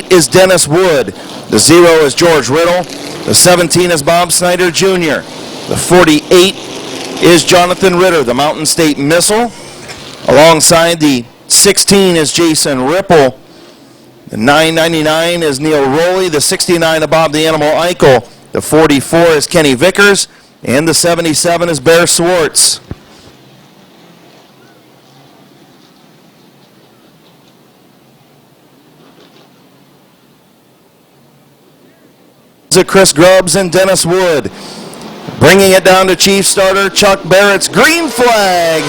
8 is Dennis Wood. The 0 is George Riddle. The 17 is Bob Snyder Jr. The 48 is Jonathan Ritter, the Mountain State Missile. Alongside the 16 is Jason Ripple. The 999 is Neil Rowley. The 69 is Bob the Animal Eichel. The 44 is Kenny Vickers. And the 77 is Bear Swartz. Chris Grubbs and Dennis Wood. Bringing it down to Chief starter Chuck Barrett's green flag.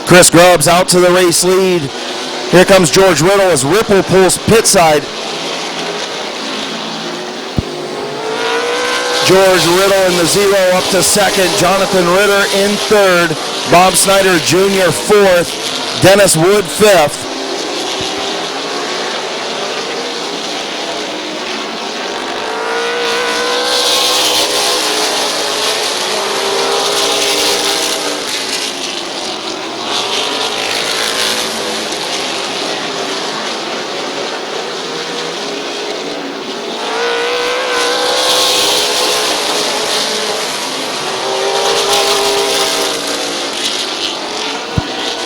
Chris Grubbs out to the race lead. Here comes George Riddle as Ripple pulls pit side. George Riddle in the 0 up to second. Jonathan Ritter in third. Bob Snyder Jr. fourth. Dennis Wood fifth.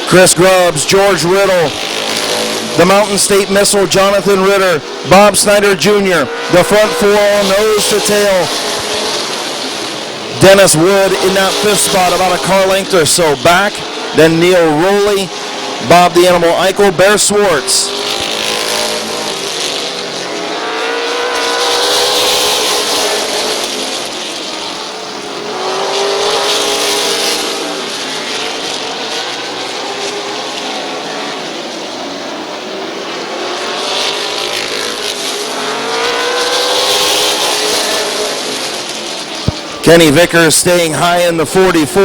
Chris Grubbs, George Riddle, the Mountain State Missile, Jonathan Ritter, Bob Snyder Jr., the front four all nose to tail. Dennis Wood in that fifth spot, about a car length or so back. Then Neil Rowley, Bob the Animal Eichel, Bear Swartz. Kenny Vickers staying high in the 44.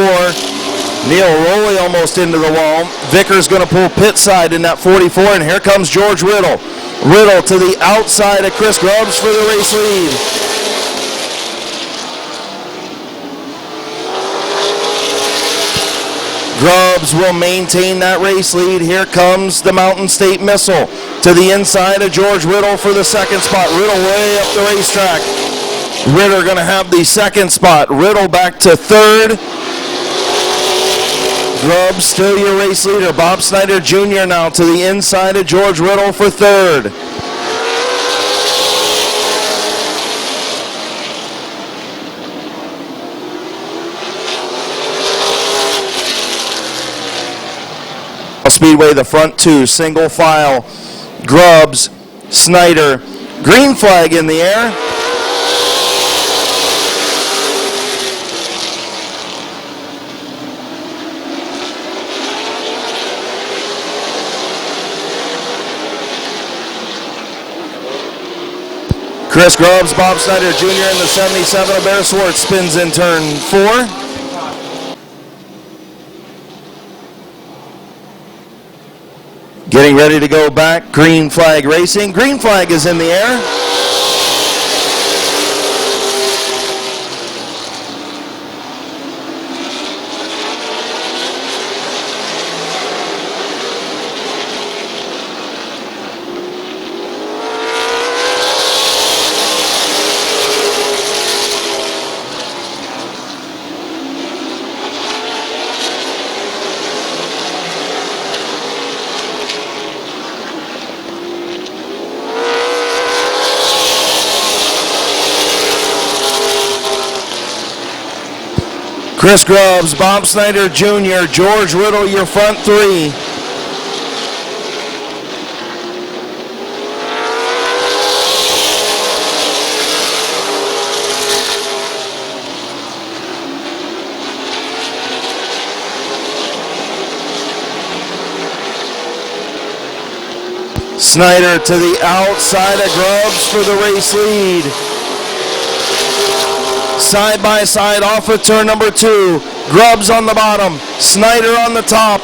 Neil Rowley almost into the wall. Vickers going to pull pit side in that 44, and here comes George Riddle. Riddle to the outside of Chris Grubbs for the race lead. Grubbs will maintain that race lead. Here comes the Mountain State Missile to the inside of George Riddle for the second spot. Riddle way up the racetrack. Ritter going to have the second spot. Riddle back to third. Grubbs still your race leader. Bob Snyder Jr. now to the inside of George Riddle for third. Speedway, the front two, single file. Grubbs, Snyder, green flag in the air. Chris Grubbs, Bob Snyder Jr. in the 77 of Bear Swartz spins in turn 4. Getting ready to go back, green flag racing. Green flag is in the air. Chris Grubbs, Bob Snyder Jr., George Riddle, your front three. Snyder to the outside of Grubbs for the race lead. Side by side off of turn number 2. Grubbs on the bottom, Snyder on the top.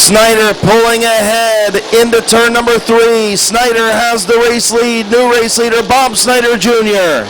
Snyder pulling ahead into turn number 3. Snyder has the race lead. New race leader, Bob Snyder Jr.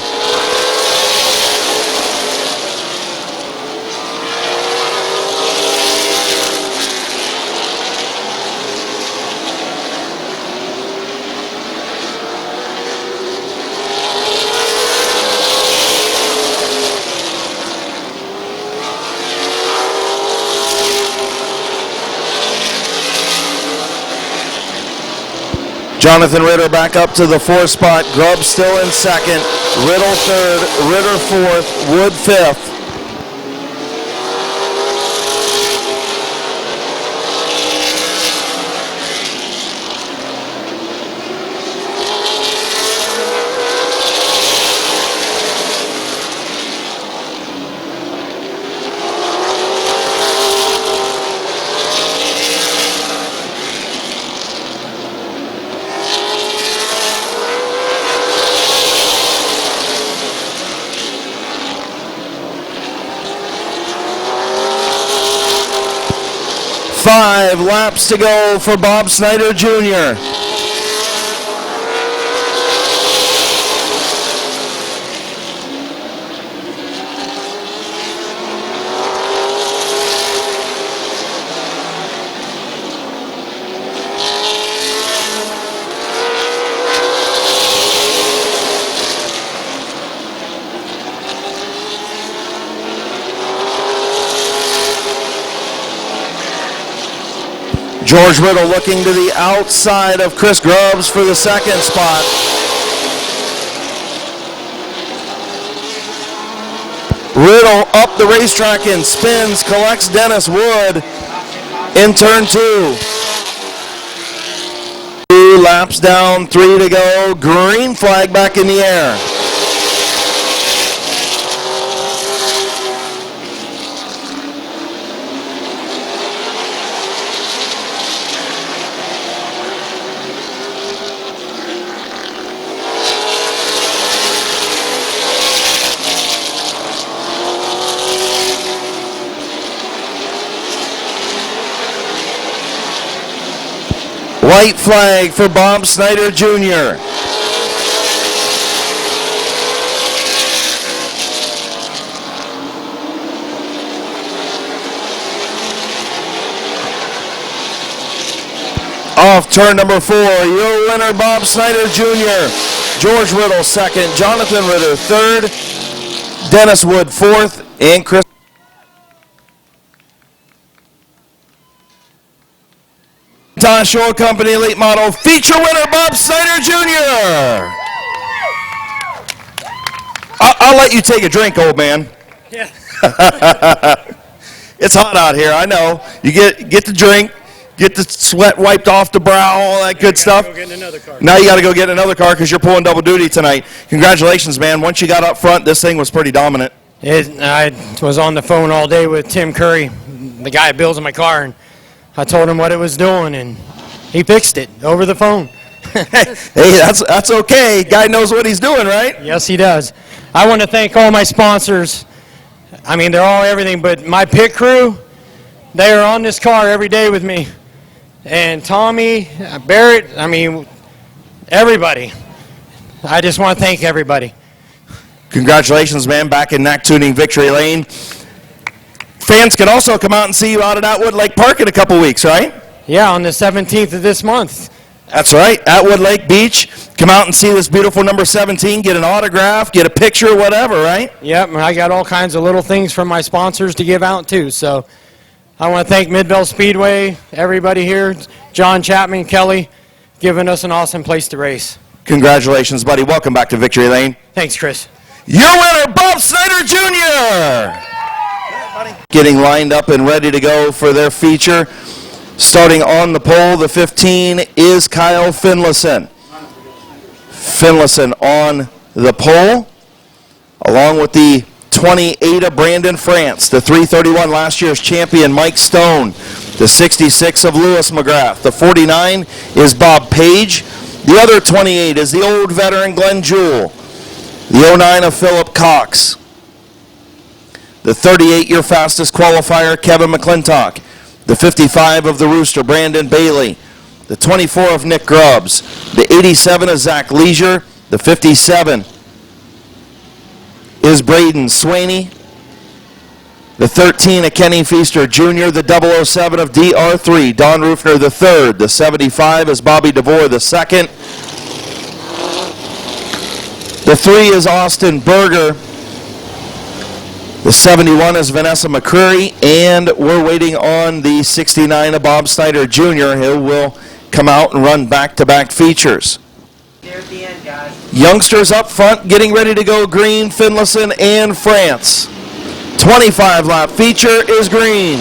Jonathan Ritter back up to the 4th spot. Grubb still in 2nd. Riddle 3rd. Ritter 4th. Wood 5th. Five laps to go for Bob Snyder Jr. George Riddle looking to the outside of Chris Grubbs for the 2nd spot. Riddle up the racetrack and spins, collects Dennis Wood in turn 2. 2 laps down, 3 to go. Green flag back in the air. White flag for Bob Snyder Jr. Off turn number 4, your winner Bob Snyder Jr. George Riddle 2nd, Jonathan Ritter 3rd, Dennis Wood 4th, and Chris Shore Company Elite Model feature winner Bob Snyder Jr. I'll let you take a drink, old man. Yeah. It's hot out here, I know. You get the drink, get the sweat wiped off the brow, all that good stuff. Go get in another car. Now you got to go get another car because you're pulling double duty tonight. Congratulations, man. Once you got up front, this thing was pretty dominant. I was on the phone all day with Tim Curry, the guy that builds my car, and I told him what it was doing, and he fixed it over the phone. Hey, that's okay. Guy knows what he's doing, right? Yes, he does. I want to thank all my sponsors. I mean, they're all everything, but my pit crew, they are on this car every day with me. And Tommy, Barrett, I mean, everybody. I just want to thank everybody. Congratulations, man. Back in Knack Tuning Victory Lane. Fans can also come out and see you out at Atwood Lake Park in a couple weeks, right? Yeah, on the 17th of this month. That's right, Atwood Lake Beach. Come out and see this beautiful number 17, get an autograph, get a picture, whatever, right? Yep, and I got all kinds of little things from my sponsors to give out too. So I want to thank Midvale Speedway, everybody here, John Chapman, Kelly, giving us an awesome place to race. Congratulations, buddy. Welcome back to Victory Lane. Thanks, Chris. Your winner, Bob Snyder Jr. Getting lined up and ready to go for their feature. Starting on the pole, the 15 is Kyle Finlayson. Finlayson on the pole, along with the 28 of Brandon France, the 331 last year's champion Mike Stone, the 66 of Lewis McGrath, the 49 is Bob Page, the other 28 is the old veteran Glenn Jewell, the 09 of Philip Cox, the 38 your fastest qualifier Kevin McClintock, The 55 of the Rooster, Brandon Bailey. The 24 of Nick Grubbs. The 87 of Zach Leisure. The 57 is Braden Swaney. The 13 of Kenny Feaster Jr., the 007 of DR3, Don Rufner the third. The 75 is Bobby DeVore the second. The 3 is Austin Berger. The 71 is Vanessa McCreary, and we're waiting on the 69 of Bob Snyder Jr. He will come out and run back-to-back features. There at the end, guys. Youngsters up front getting ready to go green, Finlayson and France. 25-lap feature is green.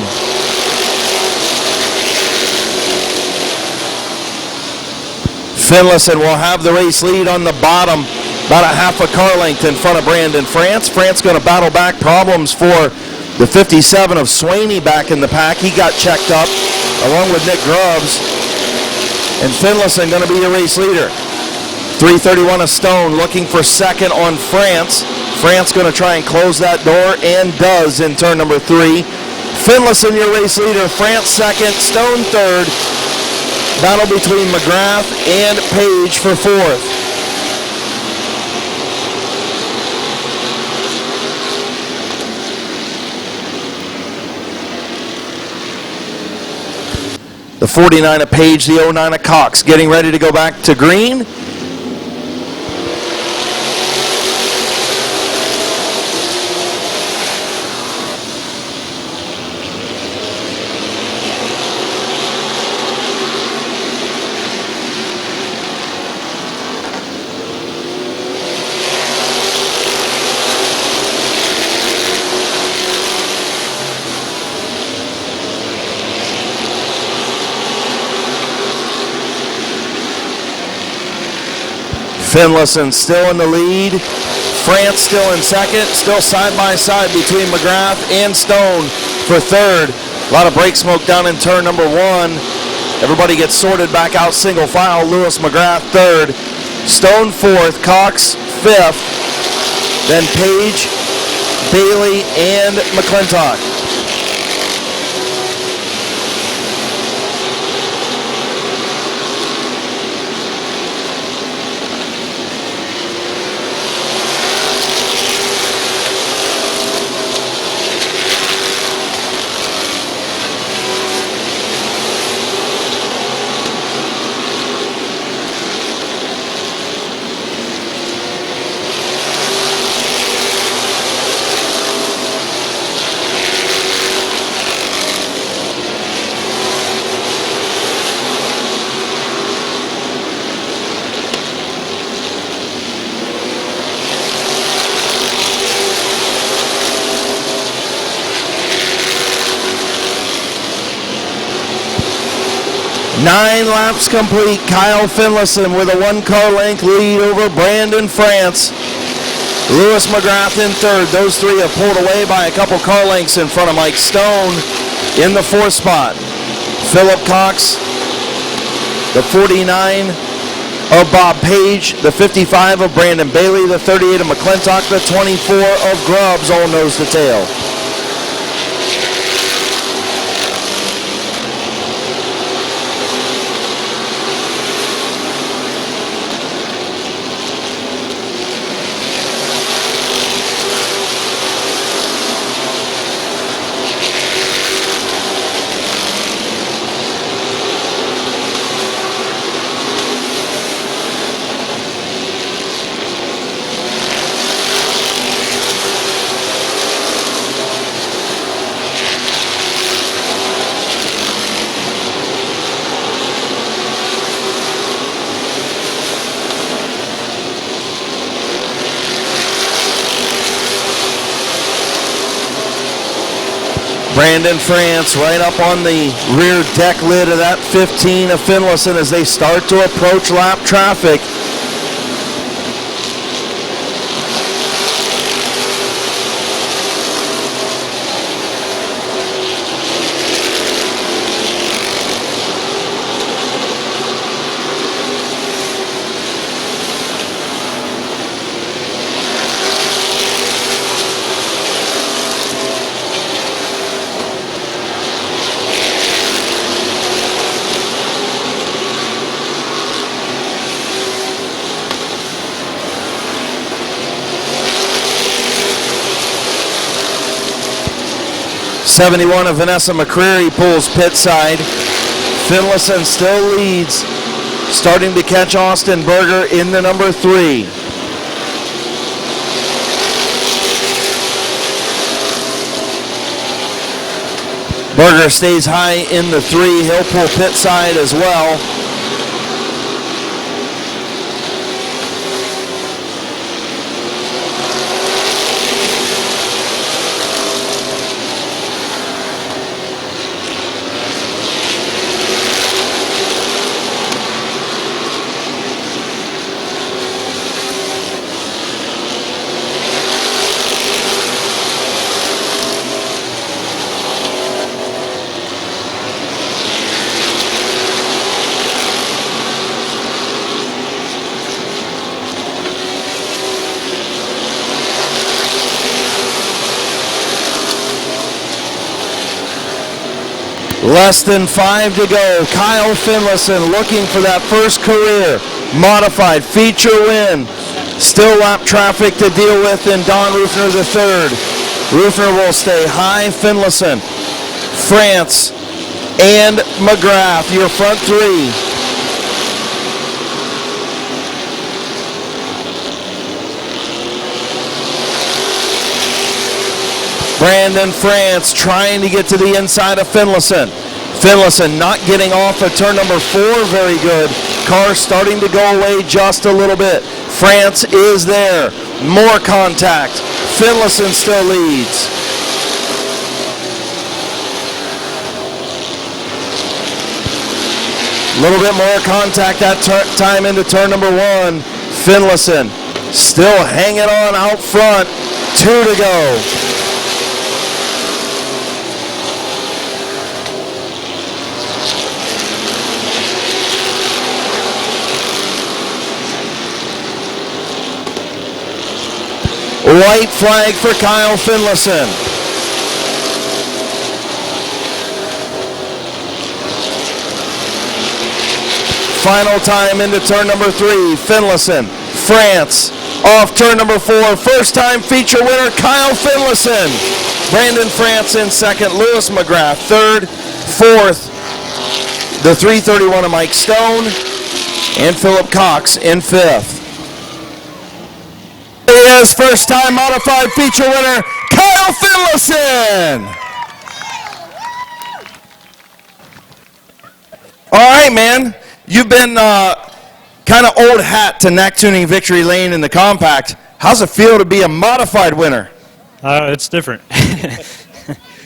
Finlayson will have the race lead on the bottom, about a half a car length in front of Brandon France. France going to battle back. Problems for the 57 of Swaney back in the pack. He got checked up along with Nick Grubbs. And Finlayson going to be the race leader. 331 of Stone looking for second on France. France going to try and close that door, and does in turn number 3. Finlayson, your race leader. France second, Stone third. Battle between McGrath and Page for fourth. The 49 of Page, the 09 of Cox getting ready to go back to green. Finlayson still in the lead. France still in second. Still side by side between McGrath and Stone for third. A lot of brake smoke down in turn number 1. Everybody gets sorted back out single file. Lewis McGrath third. Stone fourth. Cox fifth. Then Page, Bailey, and McClintock. Nine laps complete. Kyle Finlayson with a 1-car length lead over Brandon France. Lewis McGrath in third. Those three have pulled away by a couple car lengths in front of Mike Stone in the fourth spot. Philip Cox, the 49 of Bob Page, the 55 of Brandon Bailey, the 38 of McClintock, the 24 of Grubbs, all nose to tail. Brandon France right up on the rear deck lid of that 15 of Finlayson as they start to approach lap traffic. 71 of Vanessa McCreary pulls pit side. Finlayson still leads. Starting to catch Austin Berger in the number 3. Berger stays high in the 3. He'll pull pit side as well. Less than 5 to go. Kyle Finlayson looking for that first career modified feature win. Still lap traffic to deal with in Don Rufner III. Rufner will stay high. Finlayson, France, and McGrath, your front 3. Brandon France trying to get to the inside of Finlayson. Finlayson not getting off at turn number 4 very good. Car starting to go away just a little bit. France is there. More contact. Finlayson still leads. A little bit more contact that time into turn number 1. Finlayson still hanging on out front. 2 to go. White flag for Kyle Finlayson. Final time into turn number 3. Finlayson, France, off turn number 4. First time feature winner, Kyle Finlayson. Brandon France in second. Lewis McGrath third. Fourth, the 331 of Mike Stone. And Philip Cox in fifth. Is first time modified feature winner, Kyle Finlayson. All right, man. You've been kind of old hat to neck tuning Victory Lane in the compact. How's it feel to be a modified winner? It's different.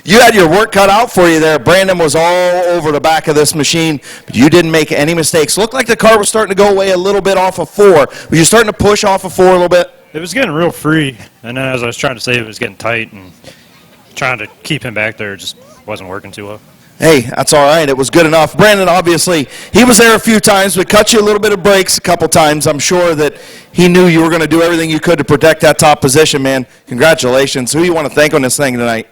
You had your work cut out for you there. Brandon was all over the back of this machine, but you didn't make any mistakes. Looked like the car was starting to go away a little bit off of 4. Were you starting to push off of 4 a little bit? It was getting real free, and then as I was trying to save, it was getting tight, and trying to keep him back there just wasn't working too well. Hey, that's all right. It was good enough. Brandon, obviously, he was there a few times, but cut you a little bit of breaks a couple times. I'm sure that he knew you were going to do everything you could to protect that top position, man. Congratulations. Who do you want to thank on this thing tonight?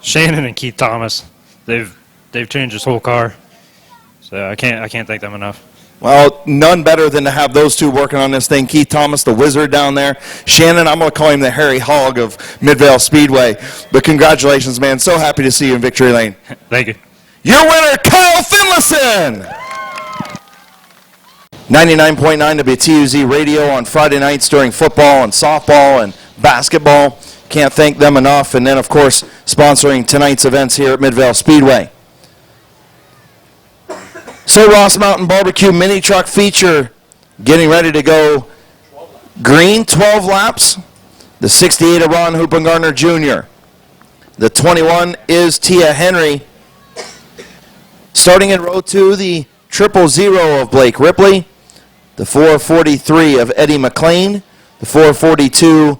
Shannon and Keith Thomas. They've changed this whole car, so I can't thank them enough. Well, none better than to have those two working on this thing. Keith Thomas, the wizard down there. Shannon, I'm going to call him the hairy hog of Midvale Speedway. But congratulations, man. So happy to see you in Victory Lane. Thank you. Your winner, Kyle Finlayson. 99.9 WTUZ radio on Friday nights during football and softball and basketball. Can't thank them enough. And then, of course, sponsoring tonight's events here at Midvale Speedway. So Ross Mountain Barbecue Mini Truck feature getting ready to go green, 12 laps. The 68 of Ron Hoopengartner Jr. The 21 is Tia Henry. Starting in row 2, the 000 of Blake Ripley. The 443 of Eddie McLean. The 442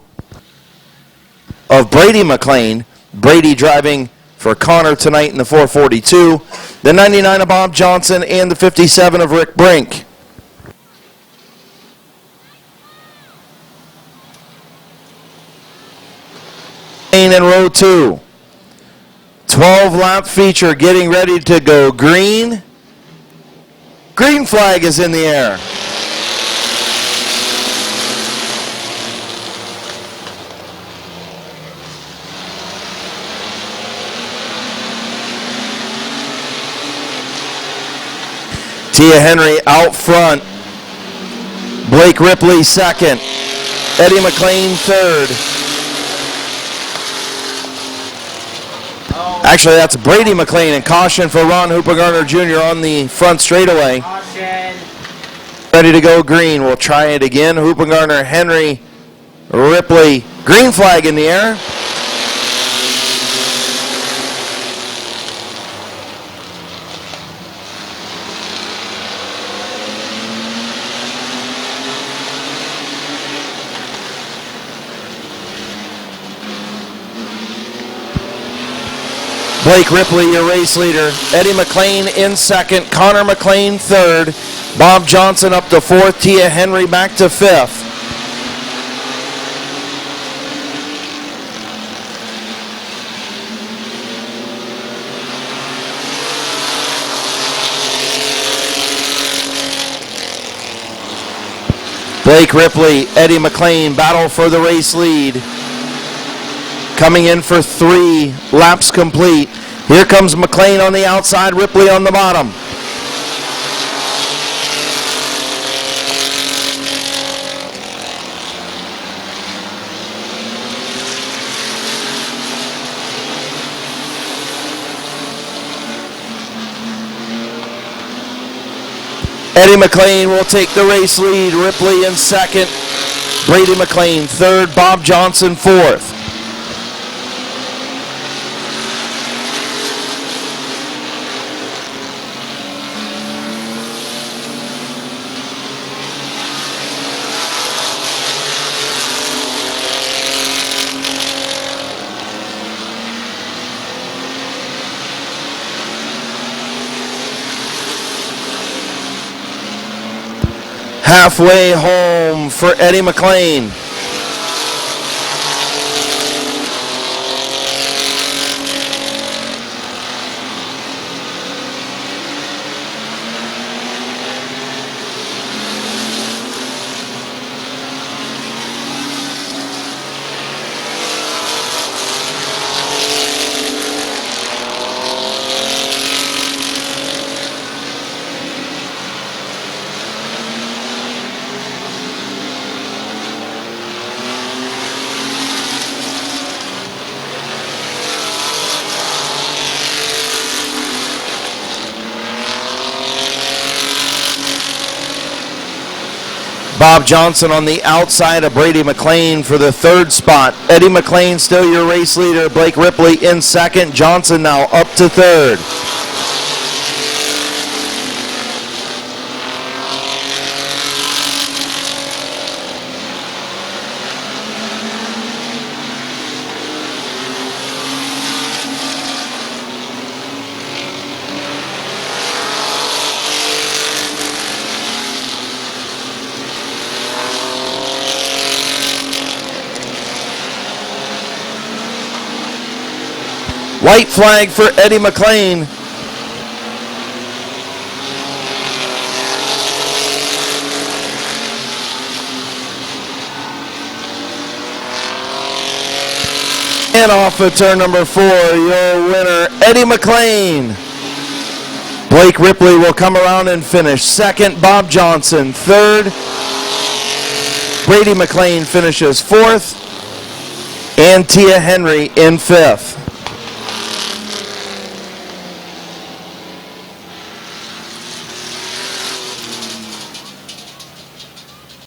of Brady McLean. Brady driving for Connor tonight in the 442. The 99 of Bob Johnson and the 57 of Rick Brink. In row 2. 12-lap feature getting ready to go green. Green flag is in the air. Tia Henry out front. Blake Ripley second. Eddie McLean third. Actually, that's Brady McLean, and caution for Ron Hoopergarner Jr. on the front straightaway. Caution. Ready to go green. We'll try it again. Hoopergarner, Henry, Ripley. Green flag in the air. Blake Ripley, your race leader. Eddie McLean in second. Connor McLean third. Bob Johnson up to fourth. Tia Henry back to fifth. Blake Ripley, Eddie McLean battle for the race lead. Coming in for 3 laps complete. Here comes McLean on the outside, Ripley on the bottom. Eddie McLean will take the race lead. Ripley in second. Brady McLean third. Bob Johnson fourth. Halfway home for Eddie McLean. Bob Johnson on the outside of Brady McLean for the third spot. Eddie McLean still your race leader. Blake Ripley in second. Johnson now up to third. White flag for Eddie McLean. And off of turn number 4, your winner, Eddie McLean. Blake Ripley will come around and finish second. Bob Johnson third. Brady McLean finishes fourth. And Tia Henry in fifth.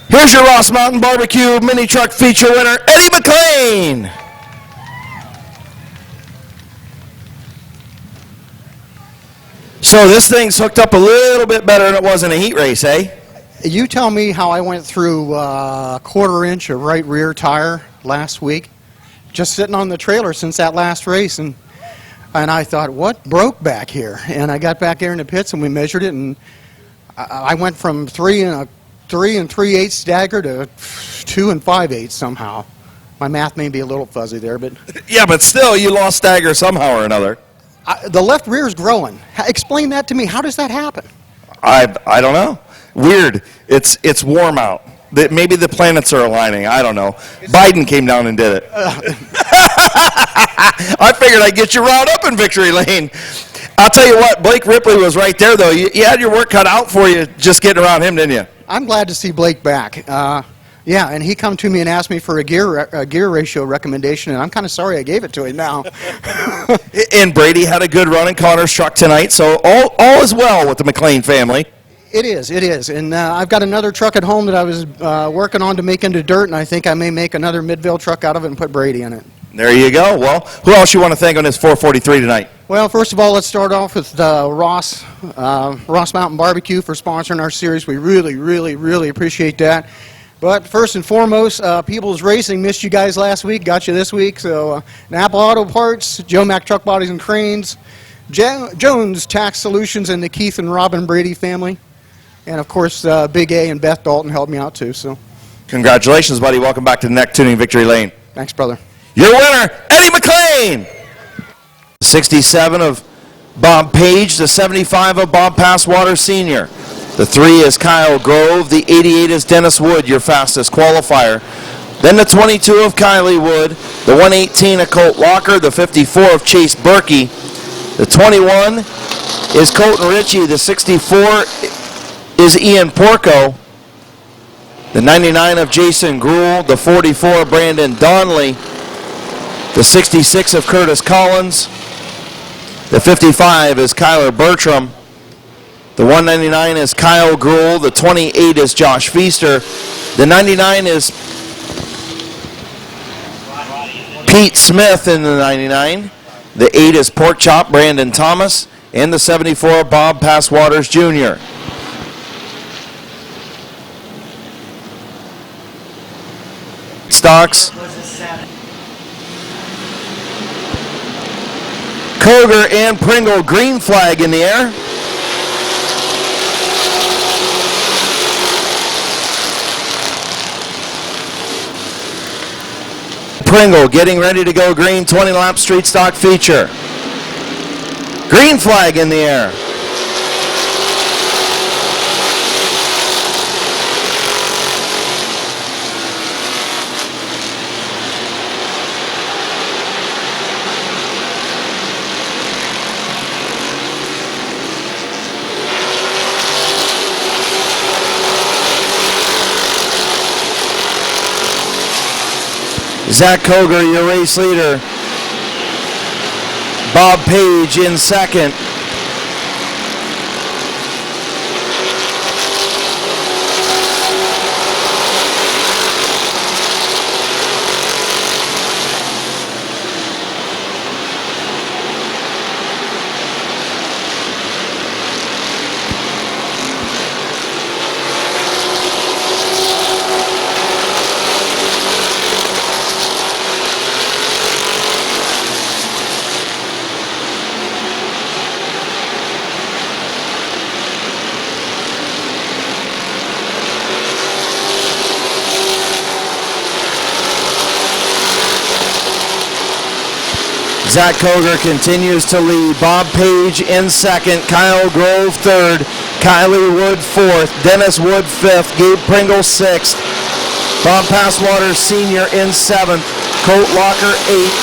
Here's your Ross Mountain Barbecue Mini Truck Feature winner, Eddie McLean. So this thing's hooked up a little bit better than it was in a heat race, eh? You tell me how I went through a quarter-inch of right rear tire last week, just sitting on the trailer since that last race, and I thought, what broke back here? And I got back there in the pits and we measured it, and I went from 3 3/8 stagger to 2 5/8 somehow. My math may be a little fuzzy there, but Yeah, but still, you lost stagger somehow or another. the left rear is growing. Explain that to me. How does that happen? I don't know. Weird. It's warm out. Maybe the planets are aligning. I don't know. Biden came down and did it. I figured I'd get you riled up in victory lane. I'll tell you what, Blake Ripley was right there, though. You had your work cut out for you just getting around him, didn't you? I'm glad to see Blake back. Yeah, and he come to me and asked me for a gear ratio recommendation, and I'm kind of sorry I gave it to him now. And Brady had a good run in Connor's truck tonight, so all is well with the McLean family. It is. And I've got another truck at home that I was working on to make into dirt, and I think I may make another Midvale truck out of it and put Brady in it. There you go. Well, who else you want to thank on this 443 tonight? Well, first of all, let's start off with Ross Mountain Barbecue for sponsoring our series. We really appreciate that. But first and foremost, People's Racing missed you guys last week, got you this week. So Napa Auto Parts, Joe Mack Truck Bodies and Cranes, Jones Tax Solutions, and the Keith and Robin Brady family. And, of course, Big A and Beth Dalton helped me out, too. So Congratulations, buddy. Welcome back to the Neck Tuning Victory Lane. thanks, brother. Your winner, Eddie McLean. 67 of Bob Page, the 75 of Bob Passwater Sr. The 3 is Kyle Grove, the 88 is Dennis Wood, your fastest qualifier. Then the 22 of Kylie Wood, the 118 of Colt Locker, the 54 of Chase Berkey. The 21 is Colton Ritchie, the 64 is Ian Porco. The 99 of Jason Gruel, the 44 of Brandon Donnelly. The 66 of Curtis Collins. The 55 is Kyler Bertram. The 199 is Kyle Gruel. The 28 is Josh Feaster. The 99 is Pete Smith in the 99. The 8 is Pork Chop Brandon Thomas. And the 74 Bob Passwaters Jr. Stocks. Was a 7. Koger and Pringle, green flag in the air. Pringle getting ready to go green, 20-lap street stock feature. Green flag in the air. Zach Koger, your race leader. Bob Page in second. Zach Koger continues to lead. Bob Page in second. Kyle Grove third. Kylie Wood fourth. Dennis Wood fifth. Gabe Pringle sixth. Bob Passwater Sr. in seventh. Colt Locker eighth.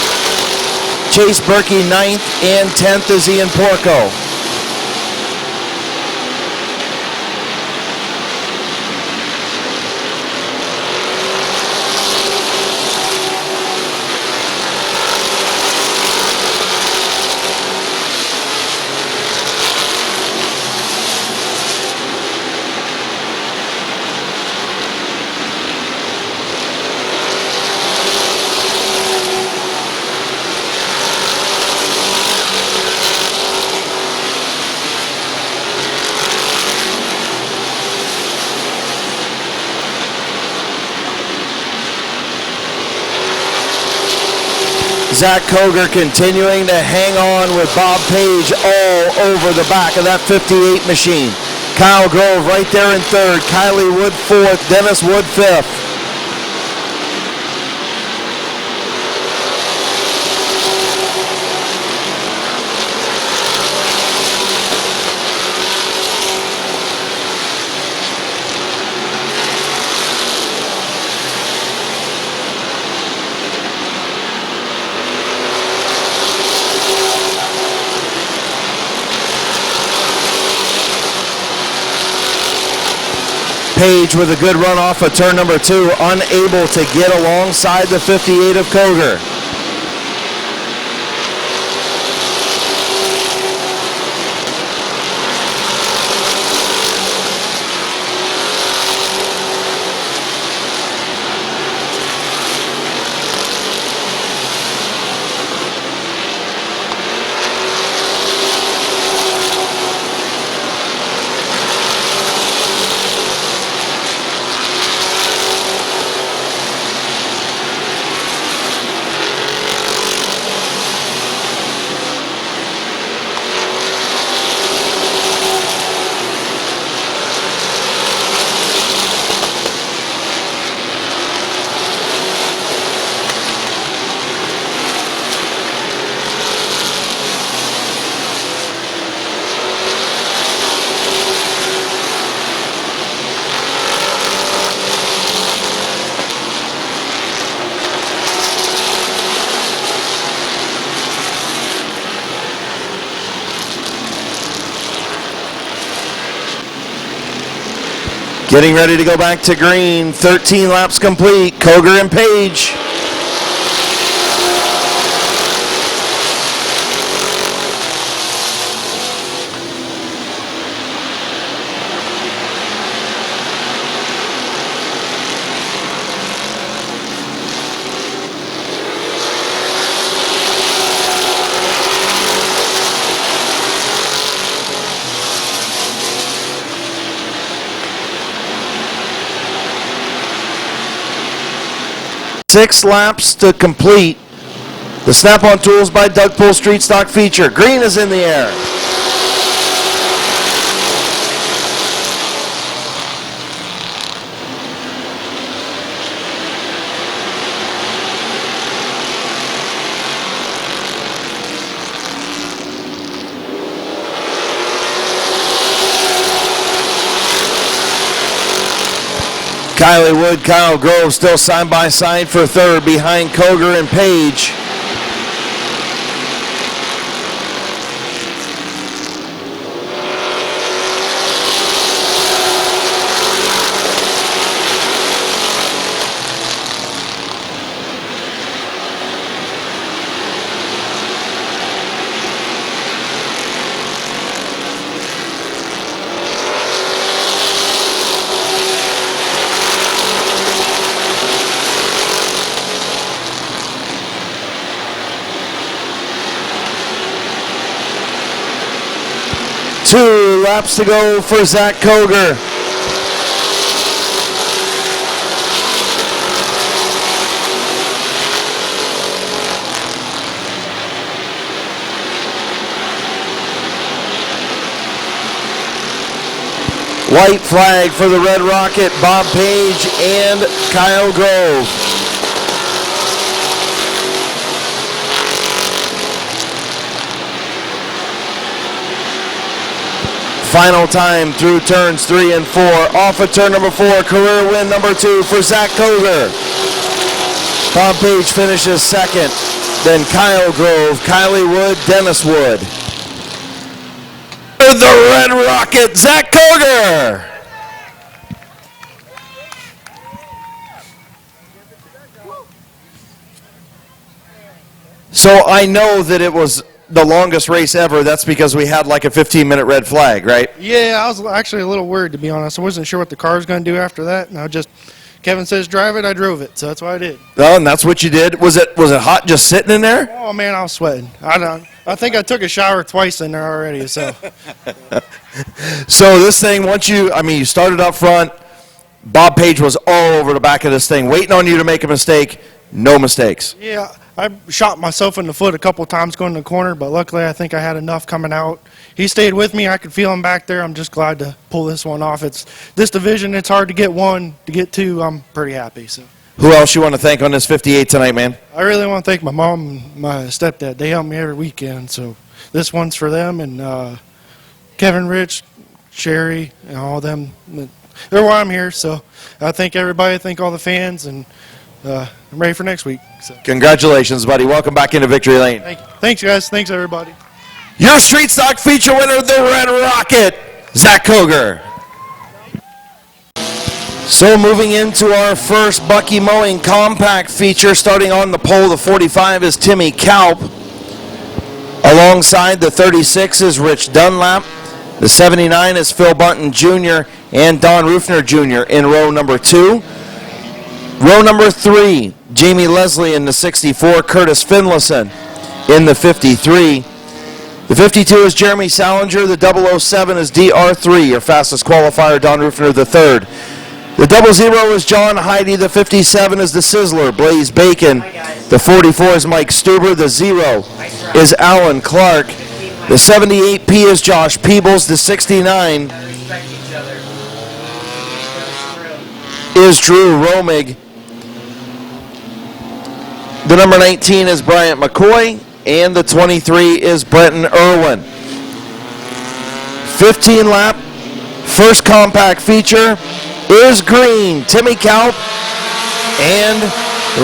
Chase Berkey ninth. And 10th is Ian Porco. Zach Koger continuing to hang on with Bob Page all over the back of that 58 machine. Kyle Grove right there in third. Kylie Wood fourth. Dennis Wood fifth. Page with a good run off of turn number 2, unable to get alongside the 58 of Koger. Getting ready to go back to green. 13 laps complete. Koger and Page. Six laps to complete. The Snap-on Tools by Doug Pool Street Stock feature. Green is in the air. Kylie Wood, Kyle Grove still side by side for third behind Koger and Page. Two laps to go for Zach Koger. White flag for the Red Rocket, Bob Page and Kyle Grove. Final time through turns 3 and 4. Off of turn number 4, career win number 2 for Zach Koger. Bob Page finishes second. Then Kyle Grove, Kylie Wood, Dennis Wood. The Red Rocket, Zach Koger. So I know that it was the longest race ever. That's because we had like a 15-minute red flag, right? Yeah, I was actually a little worried, to be honest. I wasn't sure what the car was going to do after that. And Kevin says drive it, I drove it, so that's what I did. Oh, and that's what you did? Was it hot just sitting in there? Oh man, I was sweating. I think I took a shower twice in there already. So. So this thing, you started up front. Bob Page was all over the back of this thing, waiting on you to make a mistake. No mistakes. Yeah, I shot myself in the foot a couple of times going to the corner, but luckily I think I had enough coming out. He stayed with me. I could feel him back there. I'm just glad to pull this one off. This division, it's hard to get one. To get two, I'm pretty happy. So. Who else you want to thank on this 58 tonight, man? I really want to thank my mom and my stepdad. They help me every weekend, so this one's for them. And Kevin, Rich, Sherry, and all them. They're why I'm here. So I thank everybody. I thank all the fans, and I'm ready for next week. So. Congratulations, buddy. Welcome back into Victory Lane. Thanks, guys. Thanks, everybody. Your Street Stock feature winner, the Red Rocket, Zach Koger. So moving into our first Bucky Mowing compact feature, starting on the pole, the 45 is Timmy Kalp. Alongside the 36 is Rich Dunlap. The 79 is Phil Bunton Jr. and Don Rufner Jr. in row number 2. Row number 3, Jamie Leslie in the 64, Curtis Finlayson in the 53. The 52 is Jeremy Salinger. The 007 is DR3, your fastest qualifier, Don Rufner III. The 00 is John Heidi. The 57 is the Sizzler, Blaze Bacon. The 44 is Mike Stuber. The 0 is Alan Clark. The 78P is Josh Peebles. The 69 Respect each other. is Drew Romig. The number 19 is Bryant McCoy. And the 23 is Brenton Irwin. 15 lap, first compact feature is green, Timmy Kalp and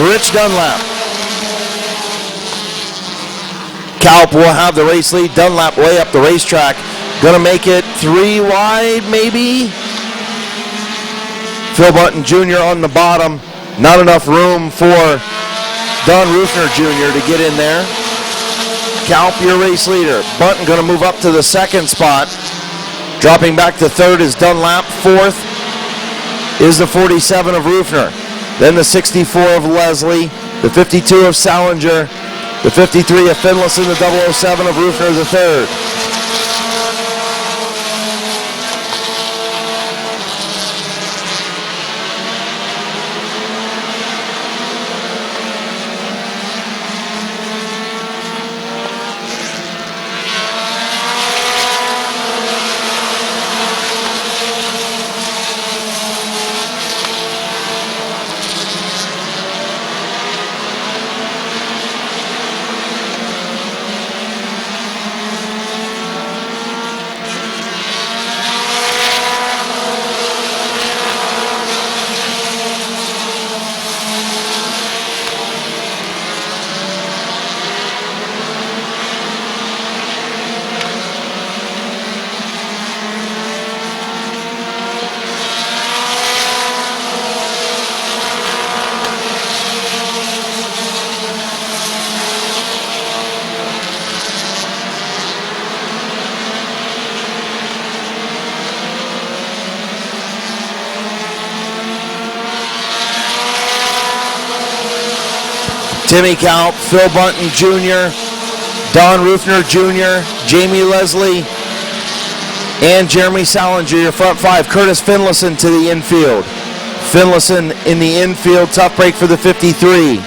Rich Dunlap. Kalp will have the race lead, Dunlap way up the racetrack. Gonna make it 3 wide maybe. Phil Bunton Jr. on the bottom. Not enough room for Don Rufner Jr. to get in there. Kalp, your race leader. Bunton gonna move up to the second spot. Dropping back to third is Dunlap. Fourth is the 47 of Rufner. Then the 64 of Leslie. The 52 of Salinger. The 53 of Finlayson. The 007 of Rufner the third. Timmy Kalp, Phil Bunton Jr., Don Rufner Jr., Jamie Leslie, and Jeremy Salinger, your front 5. Curtis Finlayson to the infield. Finlayson in the infield, tough break for the 53.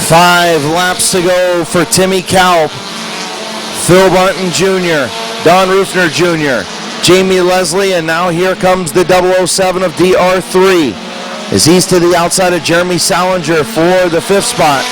Five laps to go for Timmy Kalp, Phil Bunton Jr., Don Rufner Jr., Jamie Leslie, and now here comes the 007 of DR3 as he's to the outside of Jeremy Salinger for the 5th spot.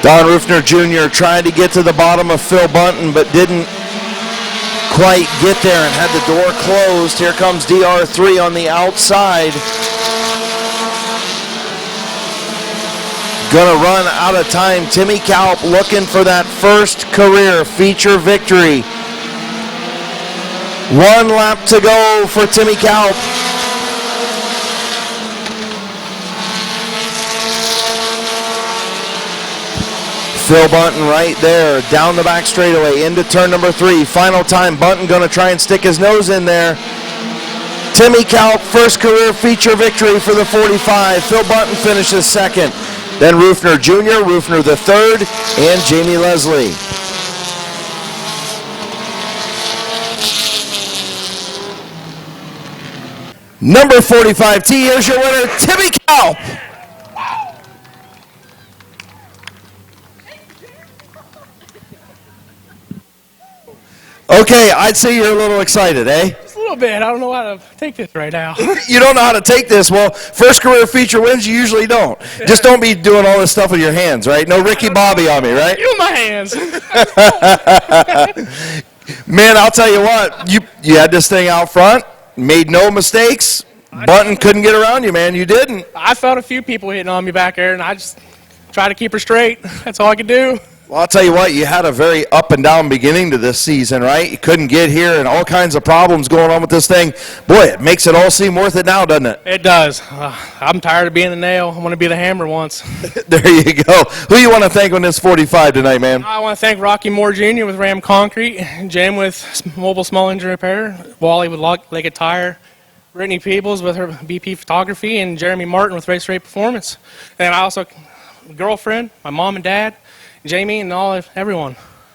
Don Rufner Jr. tried to get to the bottom of Phil Bunton, but didn't quite get there and had the door closed. Here comes DR3 on the outside. Gonna run out of time. Timmy Kalp looking for that first career feature victory. 1 lap to go for Timmy Kalp. Phil Bunton right there, down the back straightaway, into turn number 3. Final time, Bunton gonna try and stick his nose in there. Timmy Kalp, first career feature victory for the 45. Phil Bunton finishes second. Then Rufner Jr., Rufner the third, and Jamie Leslie. Number 45T, here's your winner, Timmy Kalp. Okay, I'd say you're a little excited, eh? Just a little bit. I don't know how to take this right now. You don't know how to take this. Well, first career feature wins, you usually don't. Just don't be doing all this stuff with your hands, right? No Ricky Bobby on me, right? You in my hands. Man, I'll tell you what. You had this thing out front, made no mistakes. Bunton couldn't get around you, man. You didn't. I felt a few people hitting on me back there, and I just tried to keep her straight. That's all I could do. Well, I'll tell you what, you had a very up and down beginning to this season, right? You couldn't get here and all kinds of problems going on with this thing. Boy, it makes it all seem worth it now, doesn't it? It does. I'm tired of being the nail. I want to be the hammer once. There you go. Who you want to thank on this 45 tonight, man? I want to thank Rocky Moore Jr. with Ram Concrete, Jim with Mobile Small Engine Repair, Wally with Leggett Tire, Brittany Peebles with her BP Photography, and Jeremy Martin with Race Rate Performance. And I also, girlfriend, my mom and dad, Jamie, and everyone.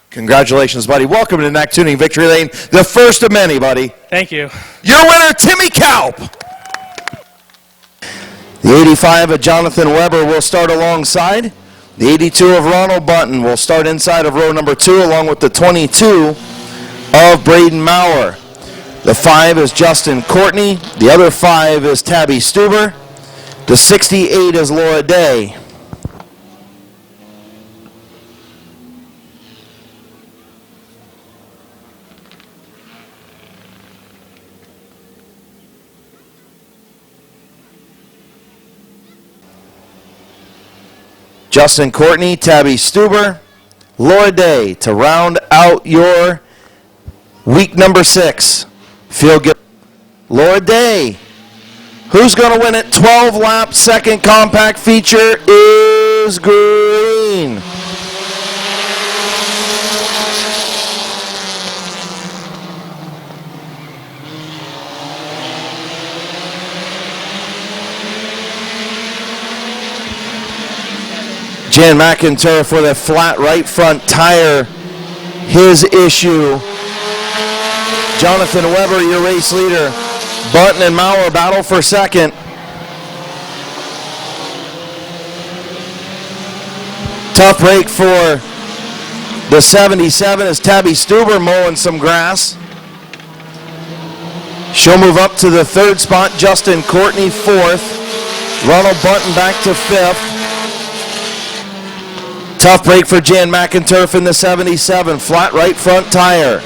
Congratulations, buddy. Welcome to NAC Tuning Victory Lane, the first of many, buddy. Thank you. Your winner, Timmy Kalp. The 85 of Jonathan Weber will start alongside. The 82 of Ronald Bunton will start inside of row number 2, along with the 22 of Braden Maurer. The 5 is Justin Courtney. The other 5 is Tabby Stuber. The 68 is Laura Day. Justin Courtney, Tabby Stuber, Laura Day to round out your week number 6. Field get Laura Day. Who's going to win it? 12-lap second compact feature is green. Jan McIntyre for the flat right front tire. His issue. Jonathan Weber, your race leader. Bunton and Maurer battle for second. Tough break for the 77 as Tabby Stuber mowing some grass. She'll move up to the 3rd spot. Justin Courtney 4th. Ronald Bunton back to 5th. Tough break for Jan McIntyre in the 77, flat right front tire.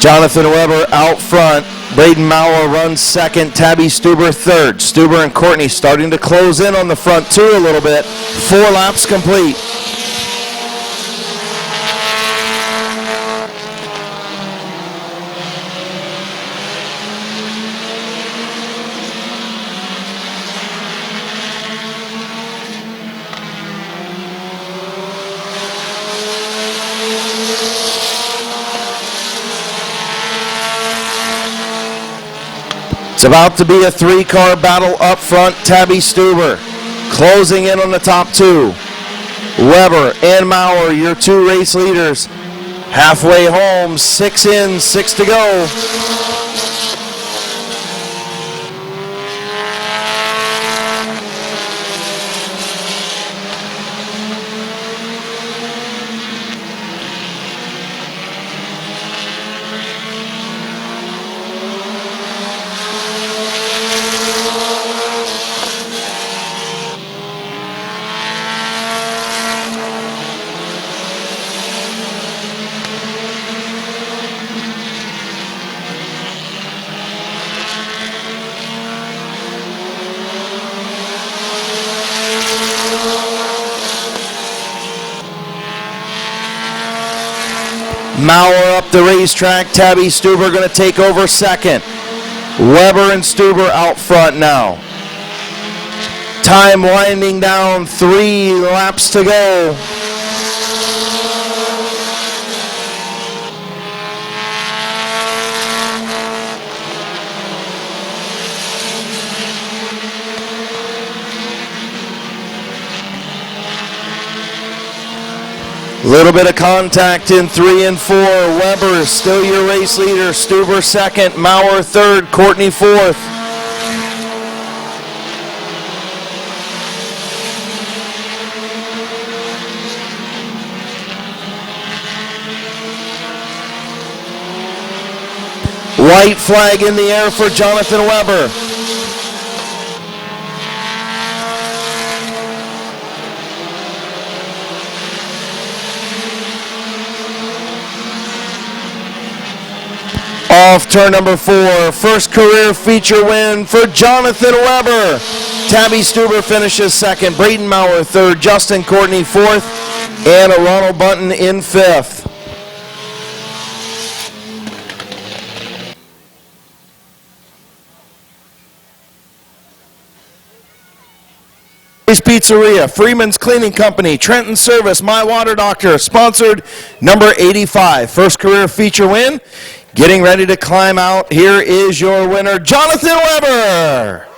Jonathan Weber out front. Braden Maurer runs second. Tabby Stuber third. Stuber and Courtney starting to close in on the front 2 a little bit. 4 laps complete. It's about to be a 3-car battle up front. Tabby Stuber closing in on the top 2. Weber and Maurer, your 2 race leaders. Halfway home, 6 in, 6 to go. Maurer up the racetrack. Tabby Stuber going to take over second. Weber and Stuber out front now. Time winding down, 3 laps to go. Little bit of contact in 3 and 4. Weber still your race leader. Stuber second. Maurer third. Courtney fourth. White flag in the air for Jonathan Weber. Off turn number 4, first career feature win for Jonathan Weber. Tabby Stuber finishes second, Braden Maurer third, Justin Courtney fourth, and a Ronald Bunton in fifth. Pizzeria, Freeman's Cleaning Company, Trenton Service, My Water Doctor, sponsored number 85. First career feature win. Getting ready to climb out. Here is your winner, Jonathan Weber.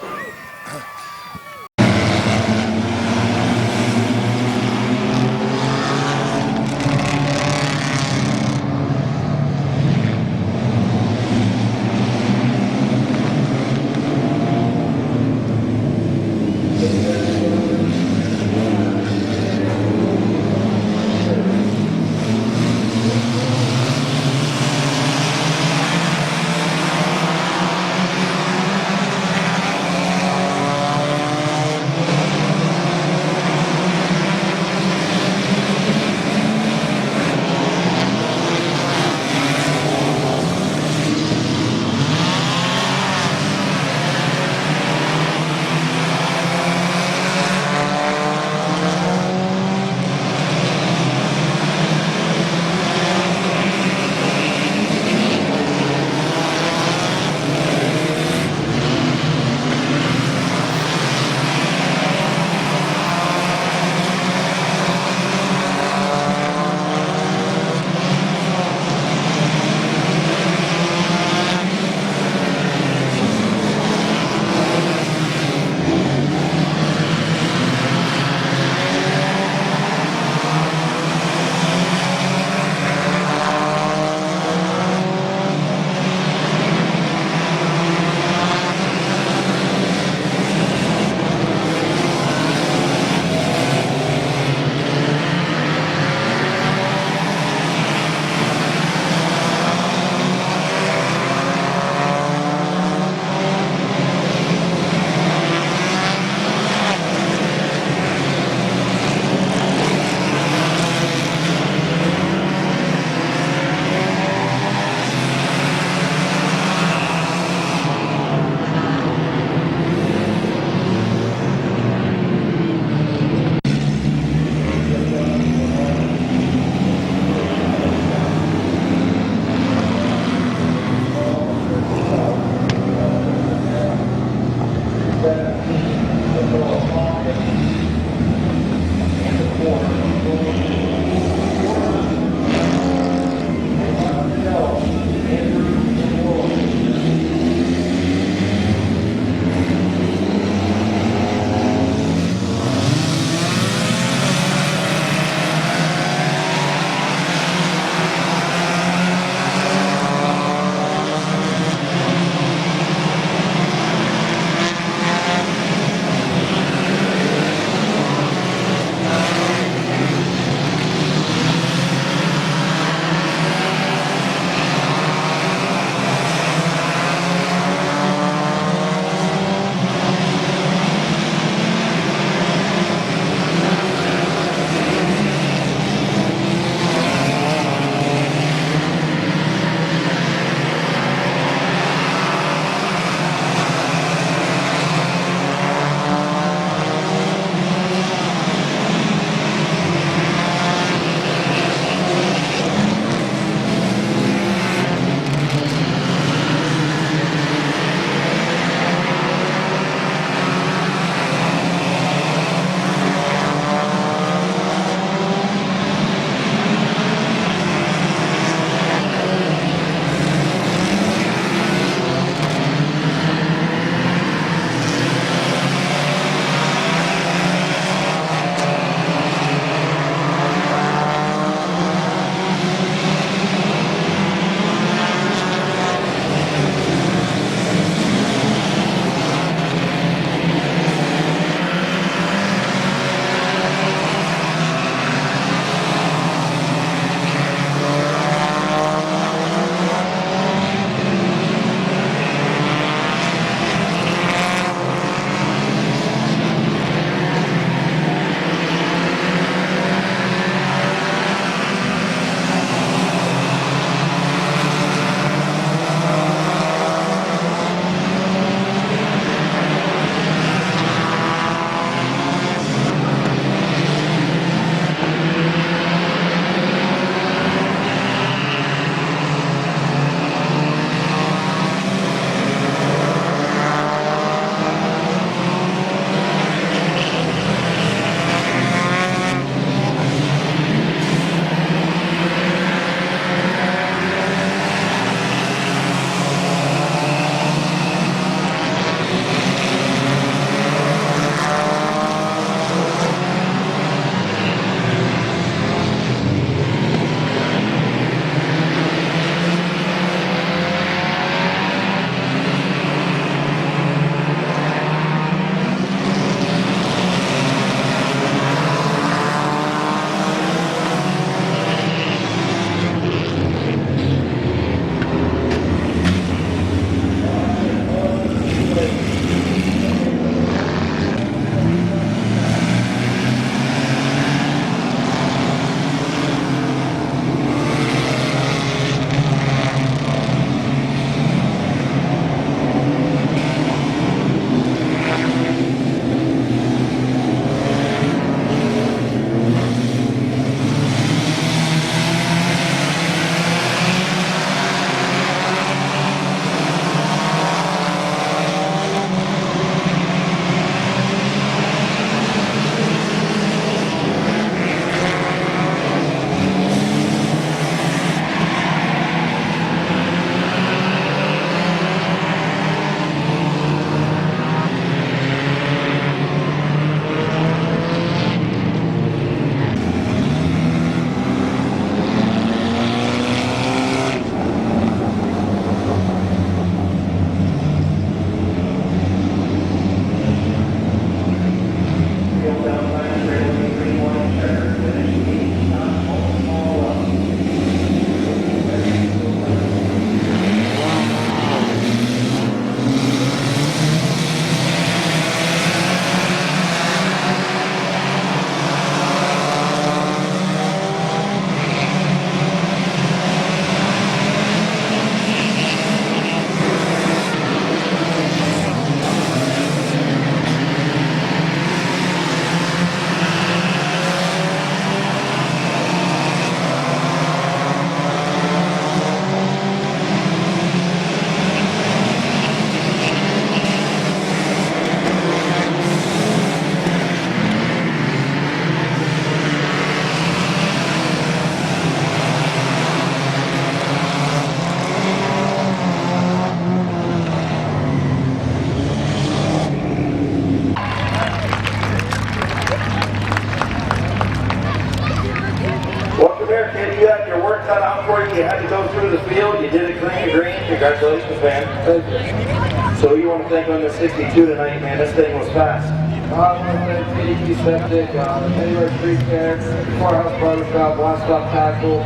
cut out for you. You had to go through the field. You did it clean and green. Congratulations, man. Thank you. So you want to thank on the 62 tonight, man. This thing was fast. I want to thank PDP Septic, Anywhere Tree Care, Courthouse Barber Shop, One Stop Tackle,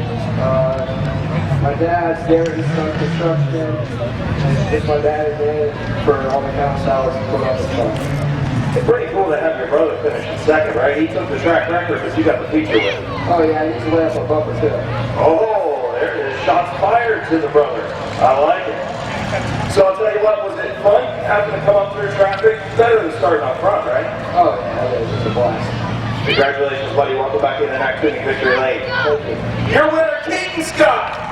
my dad, Gary, he's done construction, and just my dad and dad for all the county salaries to put on the stuff. It's pretty cool to have your brother finish in second, right? He took the track record, but you got the feature with him. Oh yeah, he used to lay up on bumper too. Oh, there it is. Shots fired to the brother. I like it. So I'll tell you what, was it fun having to come up through traffic? Better than starting up front, right? Oh yeah, it was just a blast. Congratulations, buddy. Welcome back in the next inning, victory lane. Thank you. Your winner, Keaton Scott.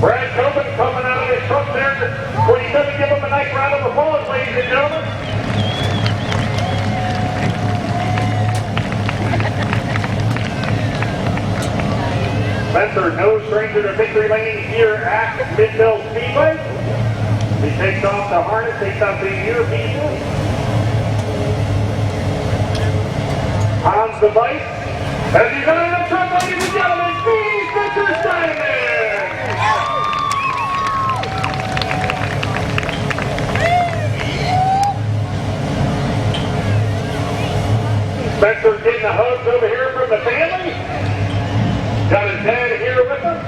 Brad Coben coming out of his truck there. 27, give him a nice round of applause, ladies and gentlemen. Spencer, no stranger to victory lane here at Midvale Speedway. He takes off the harness, takes off the earpieces. On the bike. As he's on the truck, ladies and gentlemen, Speedy Spencer Simon! Spencer's getting the hugs over here from the family. Got his dad here with him.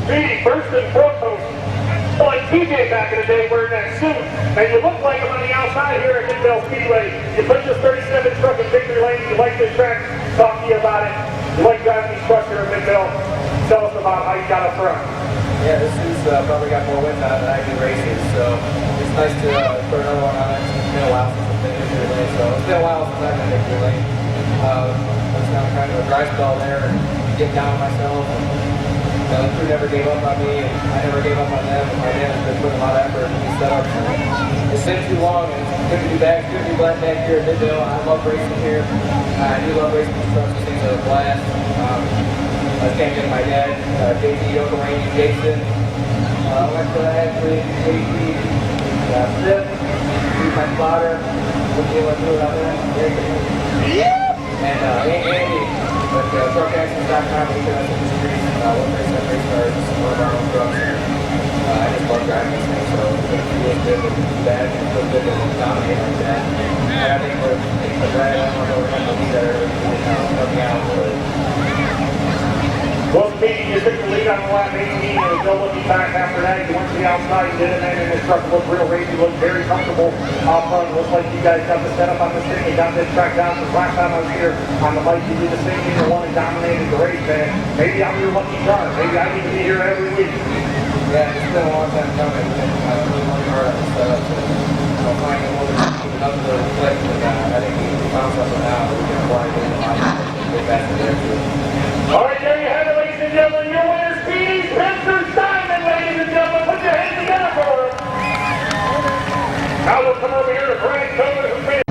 Speedy, first and foremost, like TJ back in the day wearing that suit, and you look like him on the outside here at Midvale Speedway. You put this 37 truck in victory lane, you like this track, talk to you about it. You like driving these trucks here at Midvale. Tell us about how you got up front. Yeah, this is probably got more wind on it than I do races, so it's nice to put another one on it. It's been a while since I've been in victory lane, so it's been a while since I've been in victory lane. I was kind of a dry spell there and get down on myself. And, the crew never gave up on me, and I never gave up on them. And my dad has been putting a lot of effort into these setups. It's been too long, and it's good to be back. Good to be back here at Midvale. I love racing here. I do love racing these trucks. These things are a blast. I came in my dad, JT, Yoko, Randy, Jason. Went to actually JT, Smith, my spotter. What do you want to do about that? And Andy, but truckactions.com, we can have some streets. One race on race cars, one of our own trucks. I just love driving this thing, so it feels good to be bad, and it feels good to dominate like that. And I think we're glad I don't know we're going to be there, helping out. Well, Speedy, you took the lead on the lap 18, and still looking back after that. You went to the outside, did it, and this truck looked real racy, looked very comfortable out front. Looks like you guys got the setup on this thing. You got this track down. Since last time I was here on the bike, you did the same thing you won and dominated the race, man. Maybe I'm your lucky charm. Maybe I need to be here every week. Yeah, it's been a long time coming. I've been really working hard on this setup. I'm finding another little click, but I think we found something now that we can apply to the line and get back to there too. All right, there you have it, ladies and gentlemen. Your winner, Speedy Spencer Simon, ladies and gentlemen. Put your hands together for him. Now we'll come over here to Brad Coben, who made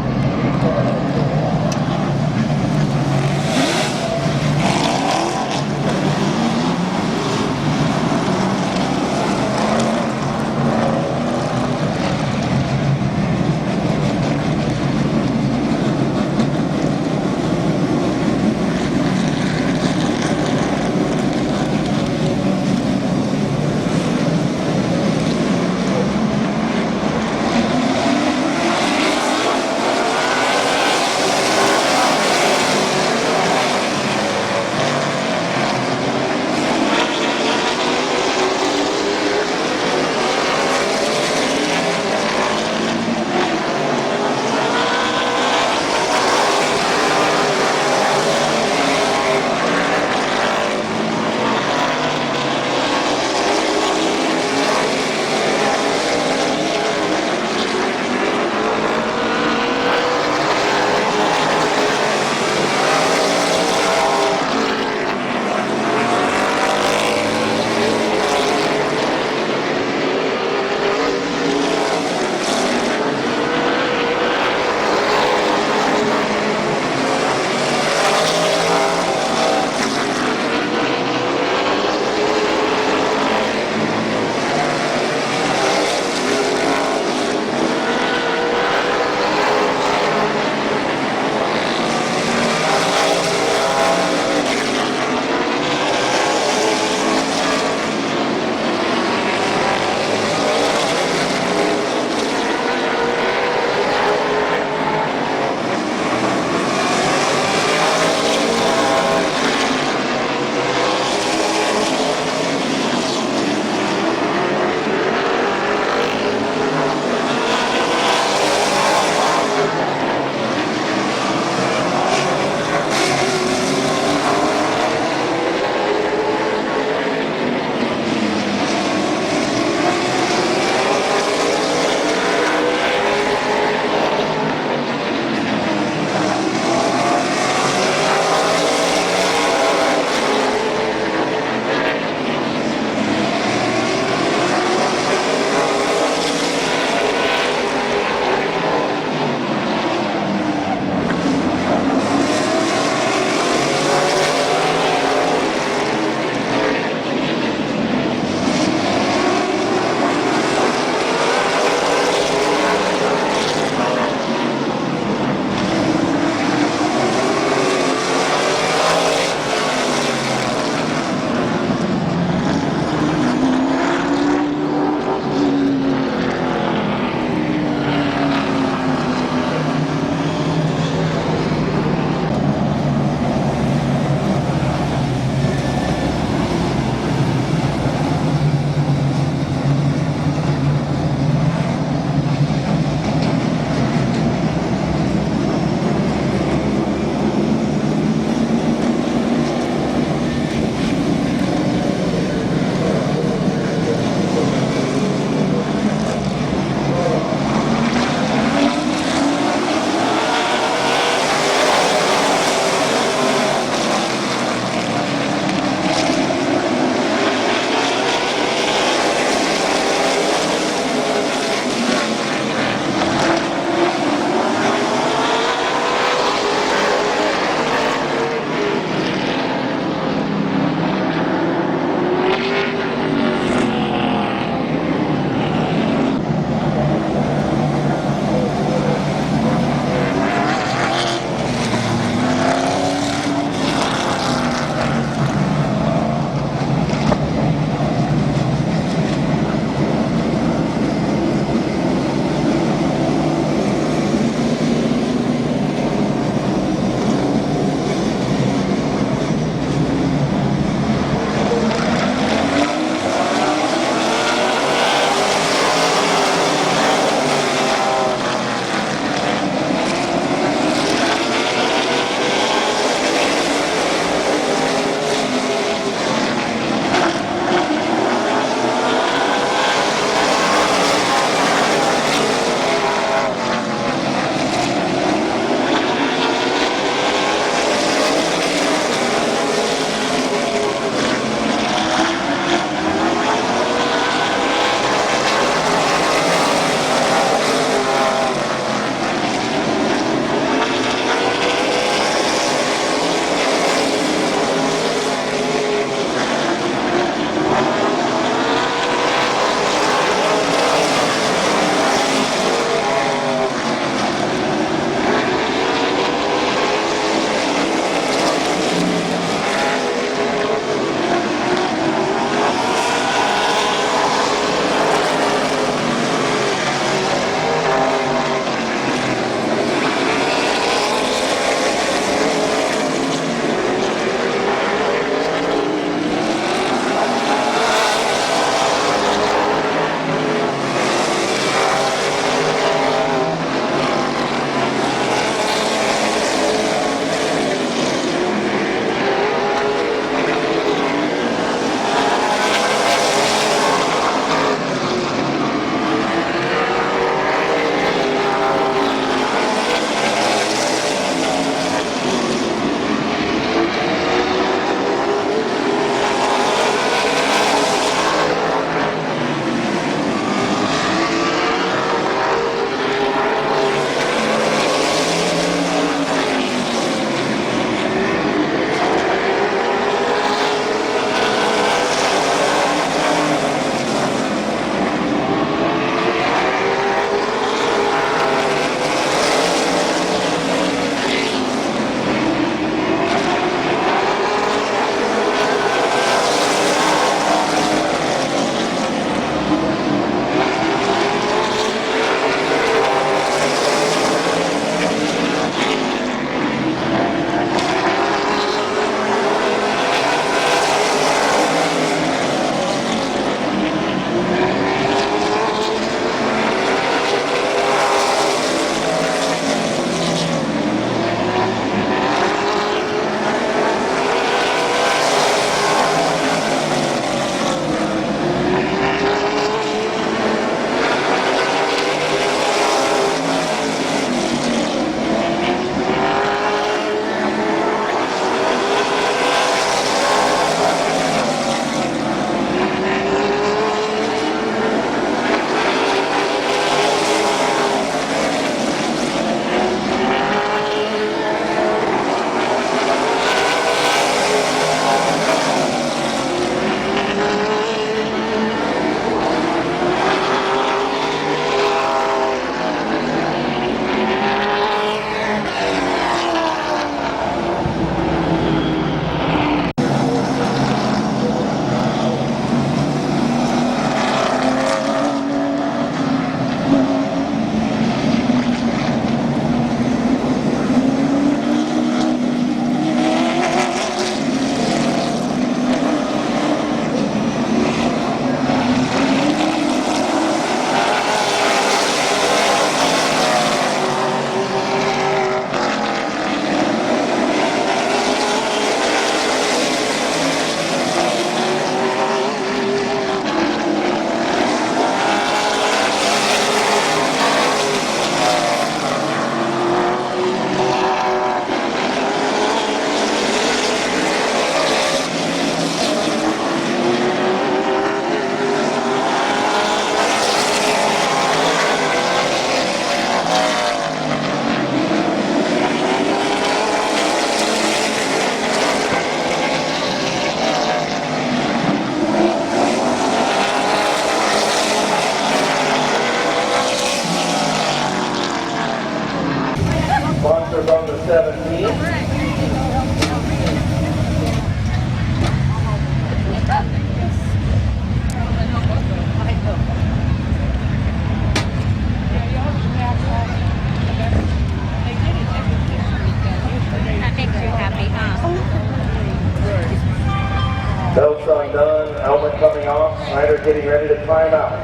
helmet coming off. Snyder getting ready to climb out.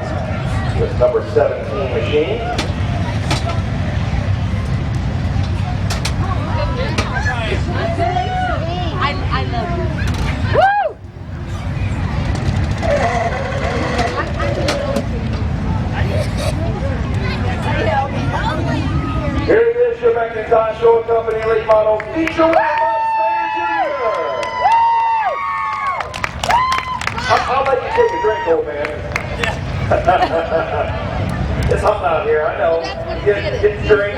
This number 17 machine. I love you. Woo! Here it is, your McIntosh Show Company late model feature with I'll let you take a drink, old man. It's hot out here, I know. Get drink,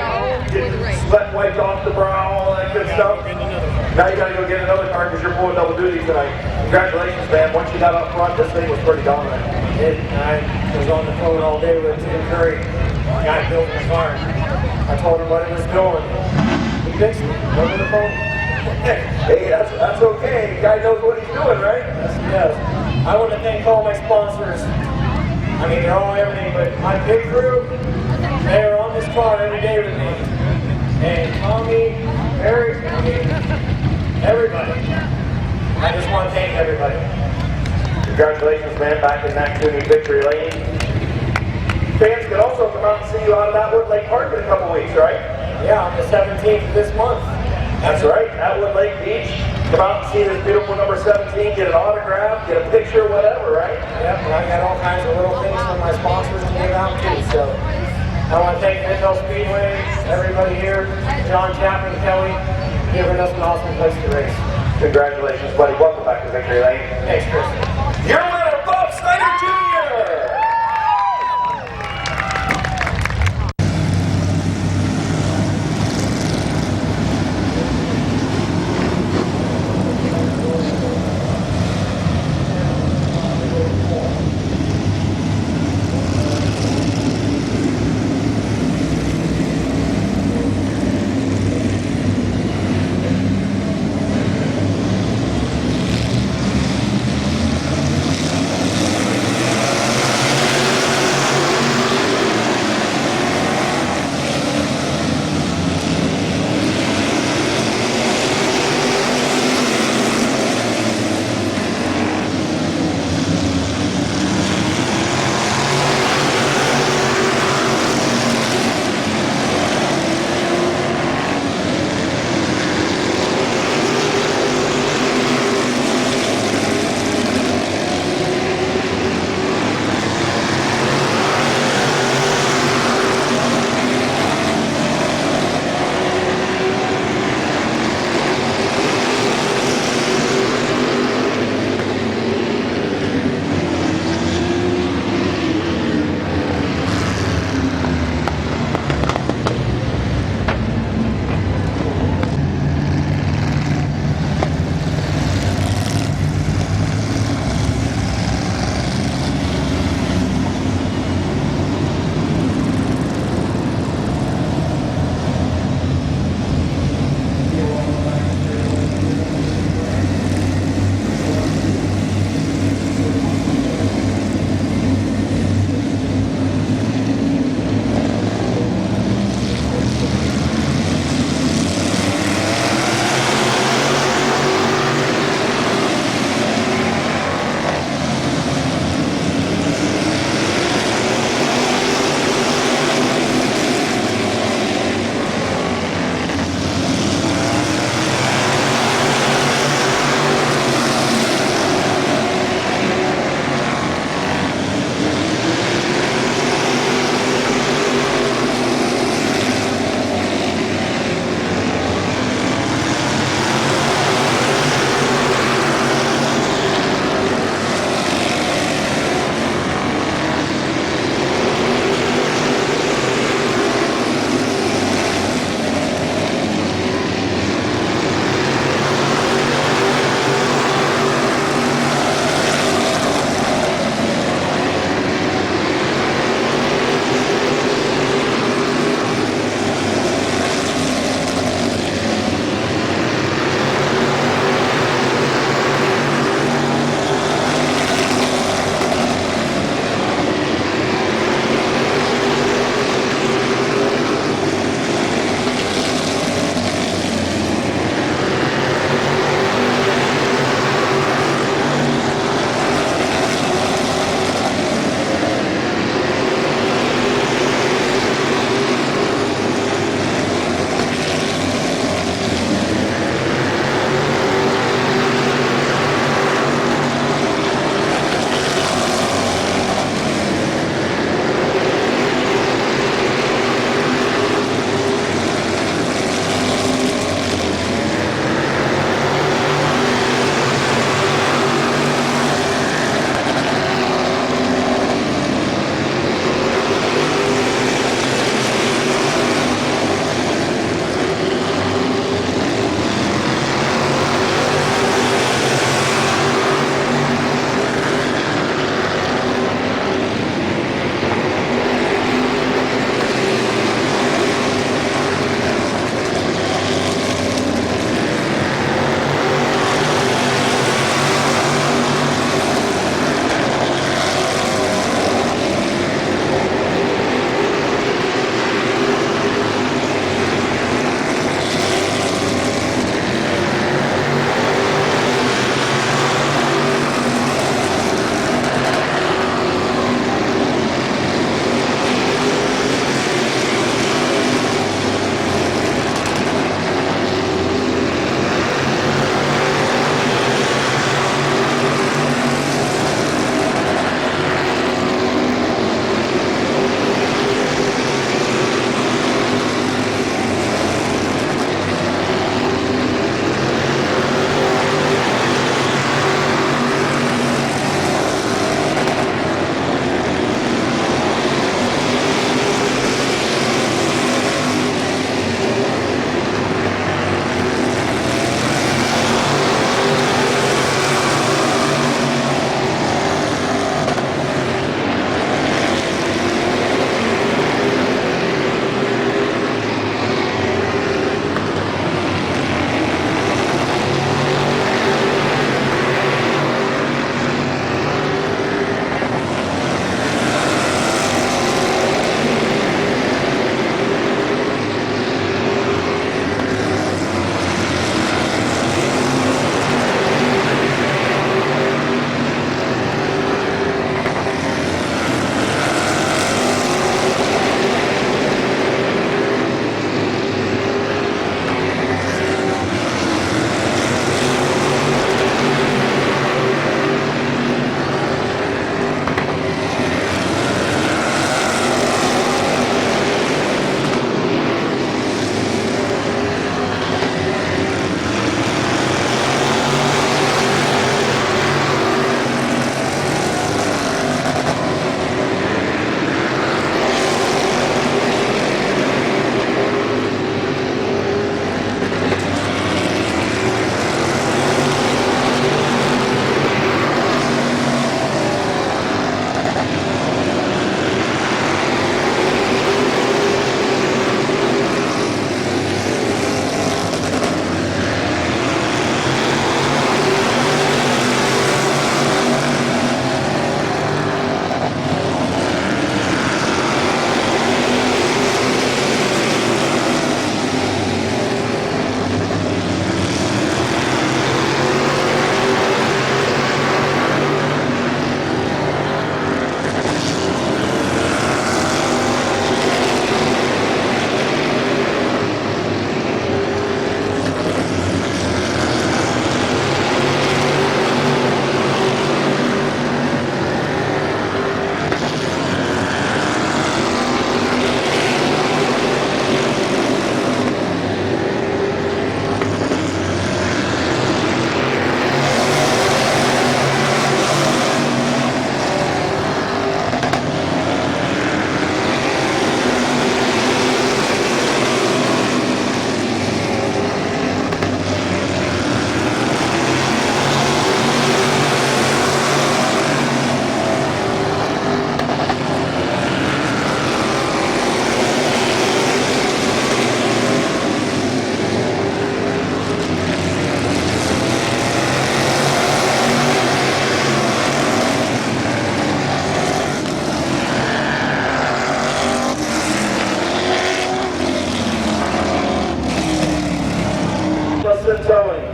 get sweat wiped off the brow, all that good stuff. Now you gotta go get another car because you're pulling double duty tonight. Congratulations, man. Once you got up front, this thing was pretty dominant. I was on the phone all day with Tim Curry, the guy building the car. I told him what it was doing. He fixed it. Over the phone. Hey, that's okay. The guy knows what he's doing, right? Yes, he does. I want to thank all my sponsors. I mean, they're all everything, but my pit crew, they are on this car every day with me. And Tommy, Eric, I mean, everybody. I just want to thank everybody. Congratulations, man, back in that CUNY victory lane. Fans can also come out and see you out of Atwood Lake Park in a couple weeks, right? Yeah, on the 17th of this month. That's right, Atwood Lake Beach. Come out and see this beautiful number 17, get an autograph, get a picture, whatever, right? Yep, and I got all kinds of little things from my sponsors to give out too, so. I want to thank Midvale Speedway, everybody here, John Chapman, Kelly, giving us an awesome place to race. Congratulations, buddy. Welcome back to Victory Lane. Thanks, Chris. Your winner, Bob Snyder Jr.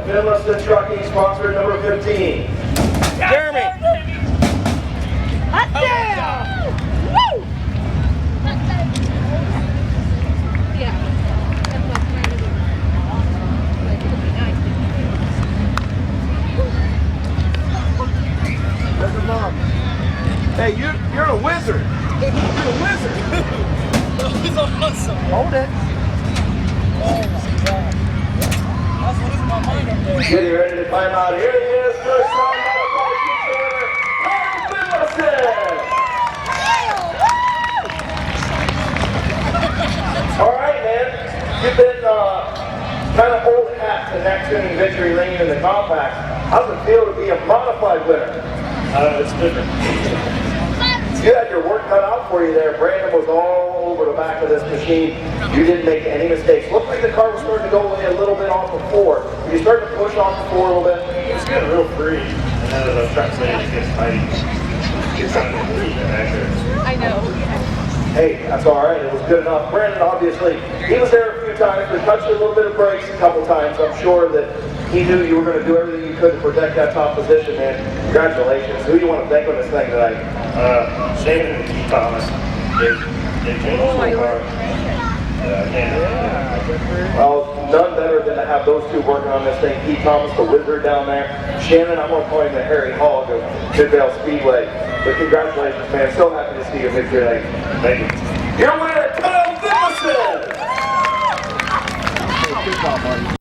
Finlayson Trucking, sponsor number 15. Jeremy. Hot damn! Woo! Yeah. That's what I'm trying to do. Like, it'll be nice. That's your mom. Hey, you're a wizard. You're a wizard. That was awesome. Hold it. Oh my god. I was losing my mind up there. Getting ready to climb out. Here he is, first time modified Finlayson. All right, man. You've been kind of old hat to next inning victory lane in the compact. How's it feel to be a modified winner? It's different. You had your work cut out for you there. Brandon was all over the back of this machine. You didn't make any mistakes. Looked like the car was starting to go away a little bit off the floor. Were you starting to push off the floor a little bit? It was getting real free. And then as I was trying to say, it gets tight. It's trying to keep it back there. I know. Hey, that's all right. It was good enough. Brandon, obviously, he was there a few times. We touched a little bit of brakes a couple times. I'm sure that he knew you were going to do everything you could to protect that top position, man. Congratulations. Who do you want to thank on this thing tonight? Shannon and Keith Thomas. They changed so hard. Well, none better than to have those two working on this thing. Keith Thomas, the wizard down there. Shannon, I'm going to call him the Harry Hogg of Mid-Vale Speedway. But congratulations, man. So happy to see you victory tonight. Thank you. Your winner, Kyle Finlayson! Good job, Marty.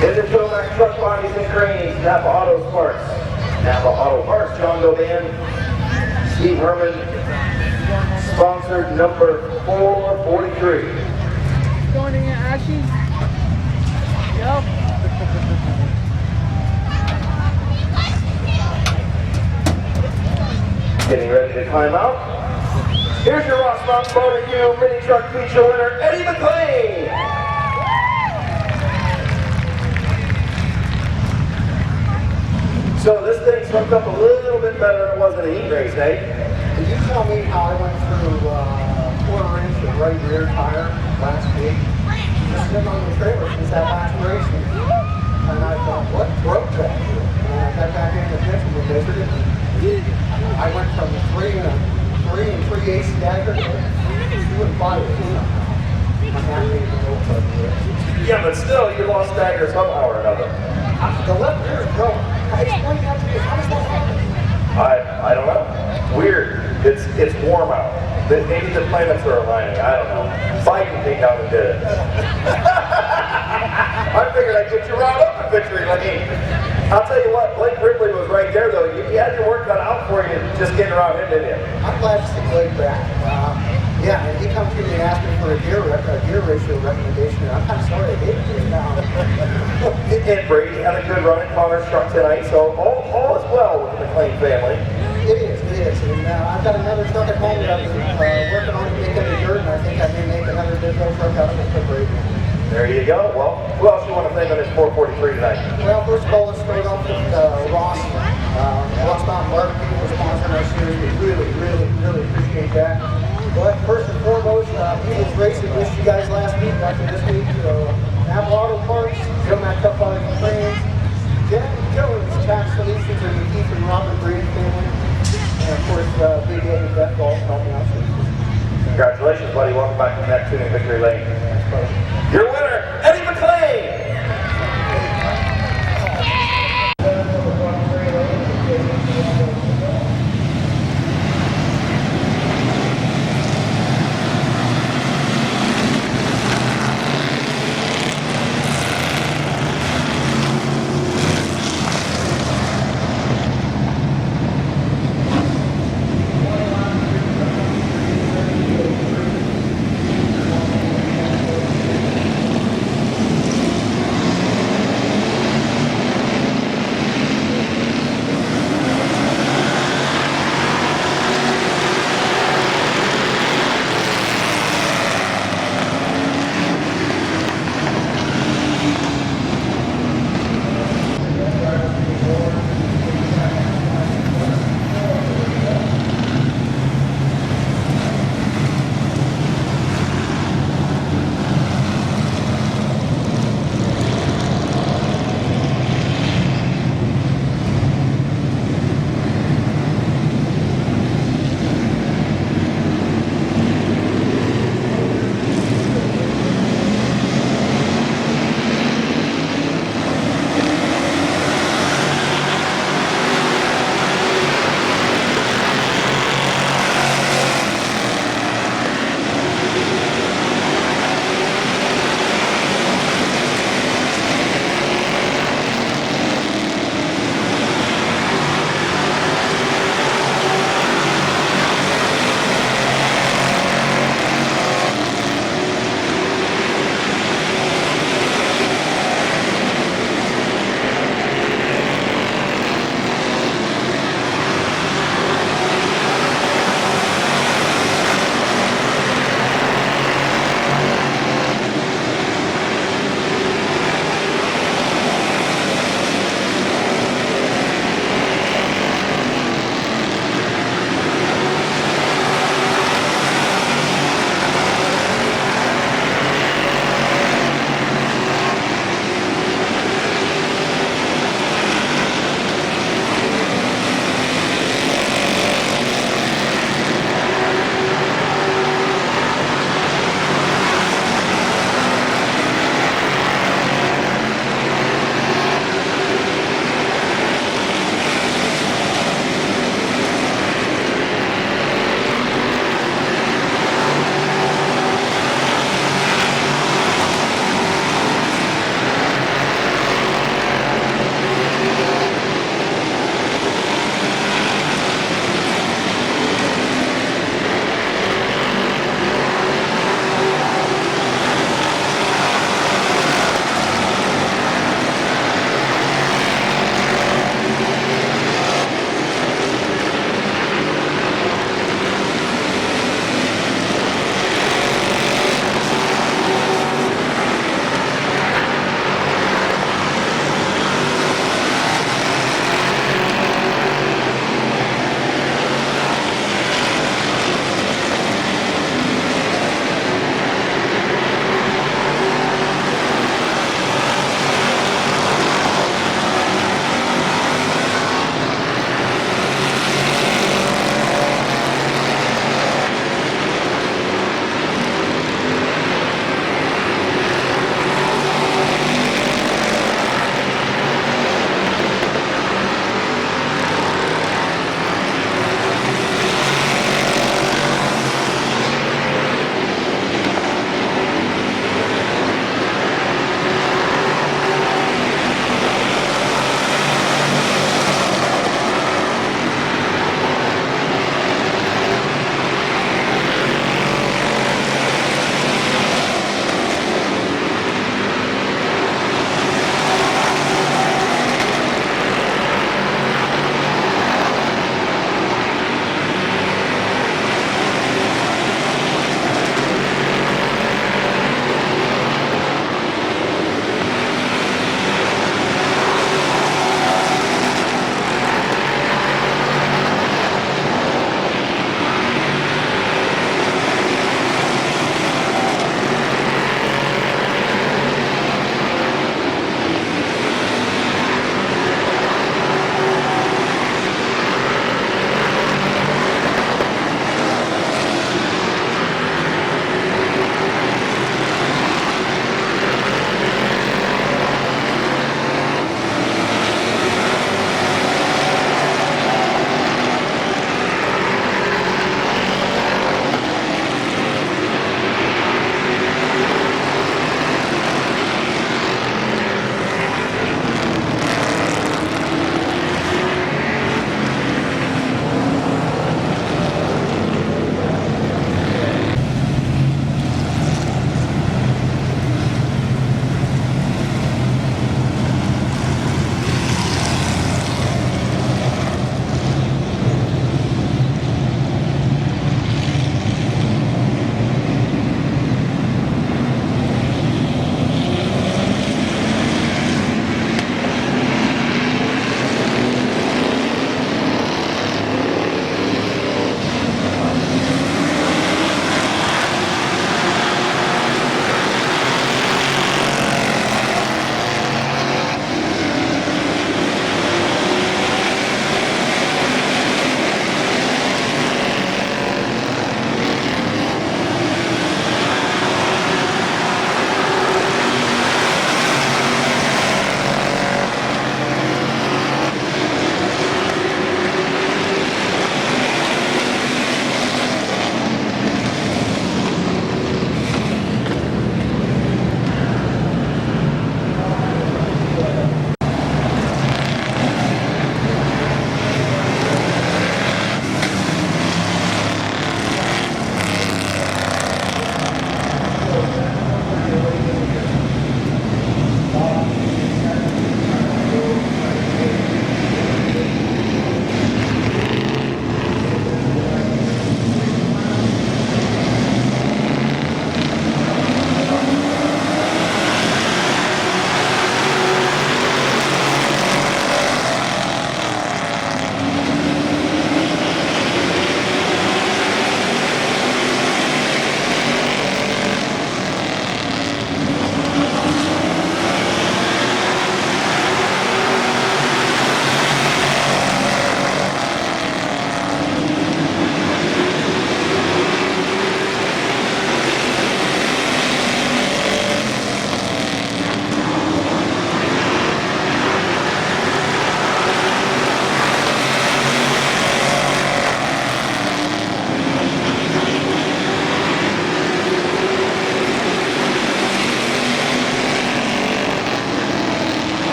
In the Tomac Truck Bodies and Cranes, Napa Auto Parts. Napa Auto Parts, John Doban, Steve Herman, sponsored number 443. Going in Ashley. Yep. Getting ready to climb out. Here's your Ross Mountain Barbecue Mini Truck Feature winner, Eddie McLean. So this thing's hooked up a little bit better than it was in a heat race, eh? Did you tell me how I went through quarter inch of right rear tire last week? Just sitting on the trailer since that last race. And I thought, what broke that? And I got back in the pits and we measured it. I went from 3 and 3/8 stagger to 2 and 5. I'm happy to go for it. Yeah, but still, you lost stagger somehow or another. The left rear is growing. Explain that to me. How does that happen? I don't know. Weird. It's warm out. Maybe the planets are aligning. I don't know. Biden came down and did it. I figured I'd get you riled up in victory lane. I'll tell you what, Blake Ripley was right there though. You had your work cut out for you just getting around him, didn't you? I'm glad to see Blake back. Yeah, and he comes to me and asked me for a gear ratio recommendation, and I'm kind of sorry I gave it to him now. And Brady had a good run at Connor's truck tonight, so all is well with the McLean family. It is. And I've got another truck at home that I've been working on to make it a dirt, and I think I may make another midvale truck out of it for Brady. There you go. Well, who else you want to thank on this 443 tonight? Well, first of all, let's start off with Ross. Ross Mountain Barbecue for sponsoring our series. We really appreciate that. But first and foremost, he was racing with you guys last week, after this week. Napa Auto Parts, Tomac Truck Bodies and Cranes, Jones Tax Solutions, and the Keith and Robert Brady family, and of course, Big Eddie and Beth Ball helping out. Congratulations, buddy. Welcome back to Neptune and Victory Lane. Your winner, Eddie McLean.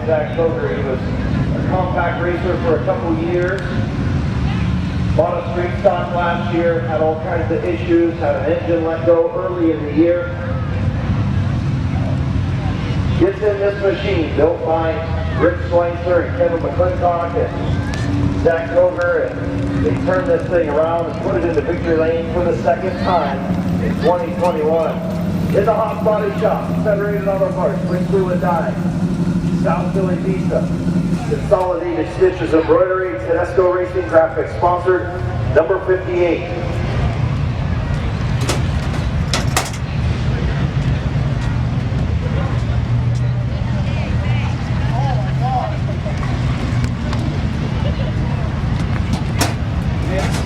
Zach Coger. He was a compact racer for a couple years. Bought a street stock last year, had all kinds of issues, had an engine let go early in the year. Gets in this machine built by Rick Swangster and Kevin McClintock and Zach Coger, and they turned this thing around and put it into victory lane for the second time in 2021. In the hot body shop, Federated Auto Parts, Quick Fluid Dye, South Philly Pizza, Consolidated Stitches Embroidery, Tedesco Racing Graphics, sponsored number 58.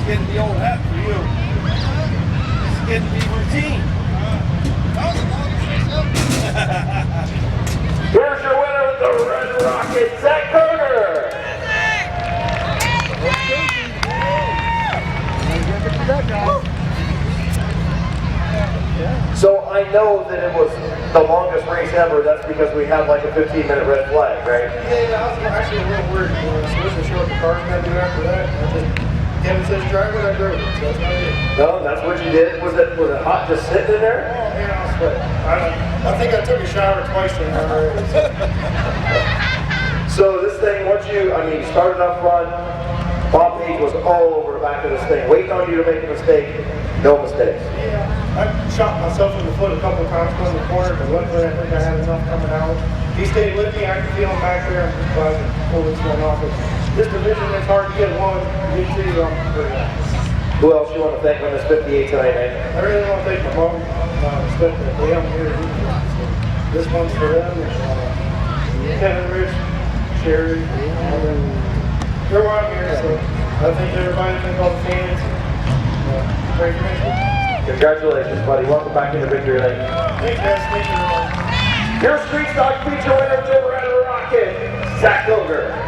Getting the old hat for you. It's getting the routine. Here's your winner with the Red Rocket, Zach Coger. So I know that it was the longest race ever. That's because we had like a 15-minute red flag, right? Yeah, I was actually a little worried. So this is short the car's going to do after that. Kevin says drive it, I drove it. So that's what I did. No, that's what you did. Was it hot just sitting in there? Oh, man, I was sweating. I think I took a shower twice in that race. So this thing, you started up front, Bob Page was all over the back of this thing, waiting on you to make a mistake, no mistakes. Yeah, I shot myself in the foot a couple of times going the corner, but luckily I think I had enough coming out. He stayed with me, I could feel him back there, I'm just glad to pull this one off. This division, it's hard to get one, you see, I'm pretty happy. Who else you want to thank on this 58 tonight, man? I really want to thank my mom, especially if they helped me here. This one's for them, Kevin, Rich, Sherry, they're why I'm here, so I thank everybody, thank all the fans. Pray for me. Congratulations, buddy. Welcome back into victory lane. Thanks, guys. Thank you, everyone. Your Street Stock feature winner, the Red Rocket, Zach Coger.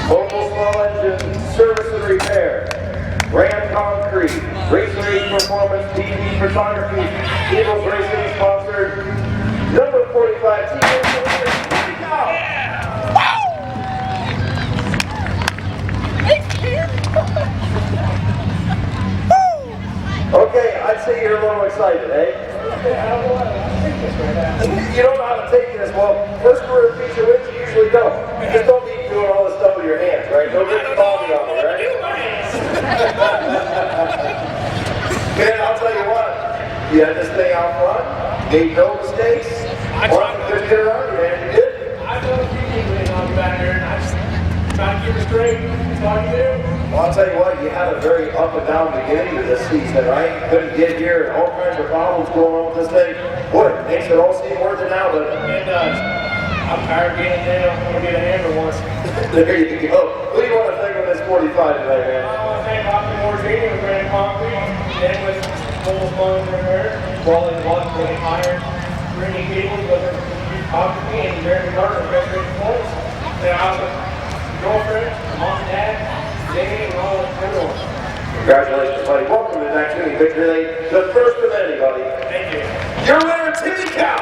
Mobile Small Engine Service and Repair. Ram Concrete. Race Performance TV Photography. Eagles Racing sponsored. Number 45 team. Okay, I'd say you're a little excited, eh? You don't know how to take this. Well, first career feature wins, you usually don't. You just don't need doing all this stuff with your hands, right? Don't get the body on me, right? Man, I'll tell you what. You had this thing out front, made no mistakes. Couldn't get around you, man. You did. I know a few people on back there, and I just try to keep it straight. That's all you do. Well, I'll tell you what, you had a very up and down beginning to this season, right? Couldn't get here, and all kinds of problems going on with this thing. Boy, it makes it all seem worth it now, doesn't it? It does. I'm tired of getting down. I'm going to get a hammer once. There you go. What do you want to think of this 45 today, man? I want to thank Dr. Morgini with Ram Concrete, and with Mobile Small Engine Repair, Wally Watt, Willie Hire, Brittany Cables with her photography, and Jeremy Martin with Restoration Performance. And also, girlfriend, mom and dad, Jamie, and all everyone. Congratulations, buddy. Welcome to the next inning victory lane. The first of many, buddy. Thank you. Your winner, Timmy Cow.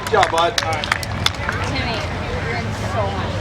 Good job, bud. Timmy, you're in so much.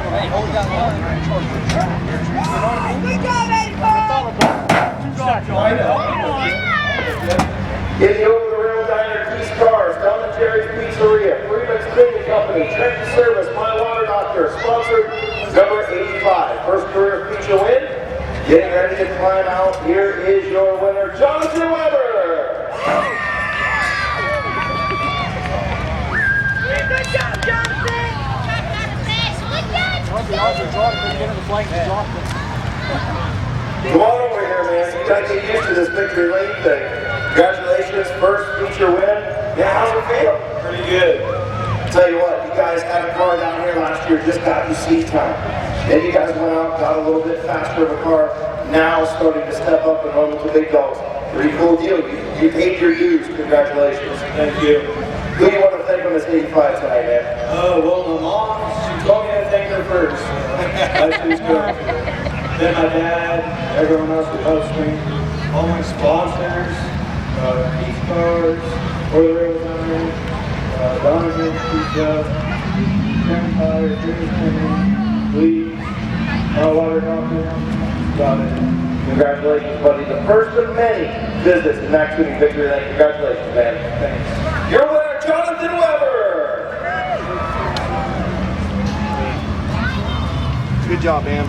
Hey, hold that line. Good job, In the over-the-rail diner, Keith's Cars, Don and Jerry's Pizzeria, Freeman's Cleaning Company, Trenton Service, My Water Doctor, sponsored number 85. First career feature win. Getting ready to climb out. Here is your winner, Jonathan Weber. Good job, Jonathan. Come on over here, man. You gotta get used to this victory lane thing. Congratulations, first feature win. Yeah, how's it feel? Pretty good. Tell you what, you guys had a car down here last year, just got you seat time. Then you guys went out, got a little bit faster of a car. Now starting to step up and run with the big dogs. Pretty cool deal. You paid your dues. Congratulations. Thank you. Who do you want to thank on this 85 tonight, man? Well, my mom, she told me to thank her first. That's who's good. Then my dad, everyone else who helps me, all my sponsors, Keith Cars, Oiler Design, Donovan Pizza, Kevin Tyler, Jimmy Penny, Lee, My Water Doctor. Got it. Congratulations, buddy. The first of many visits to Max Shooting Victory Lane. Congratulations, man. Thanks. Your winner, Jonathan Weber. Good job, man.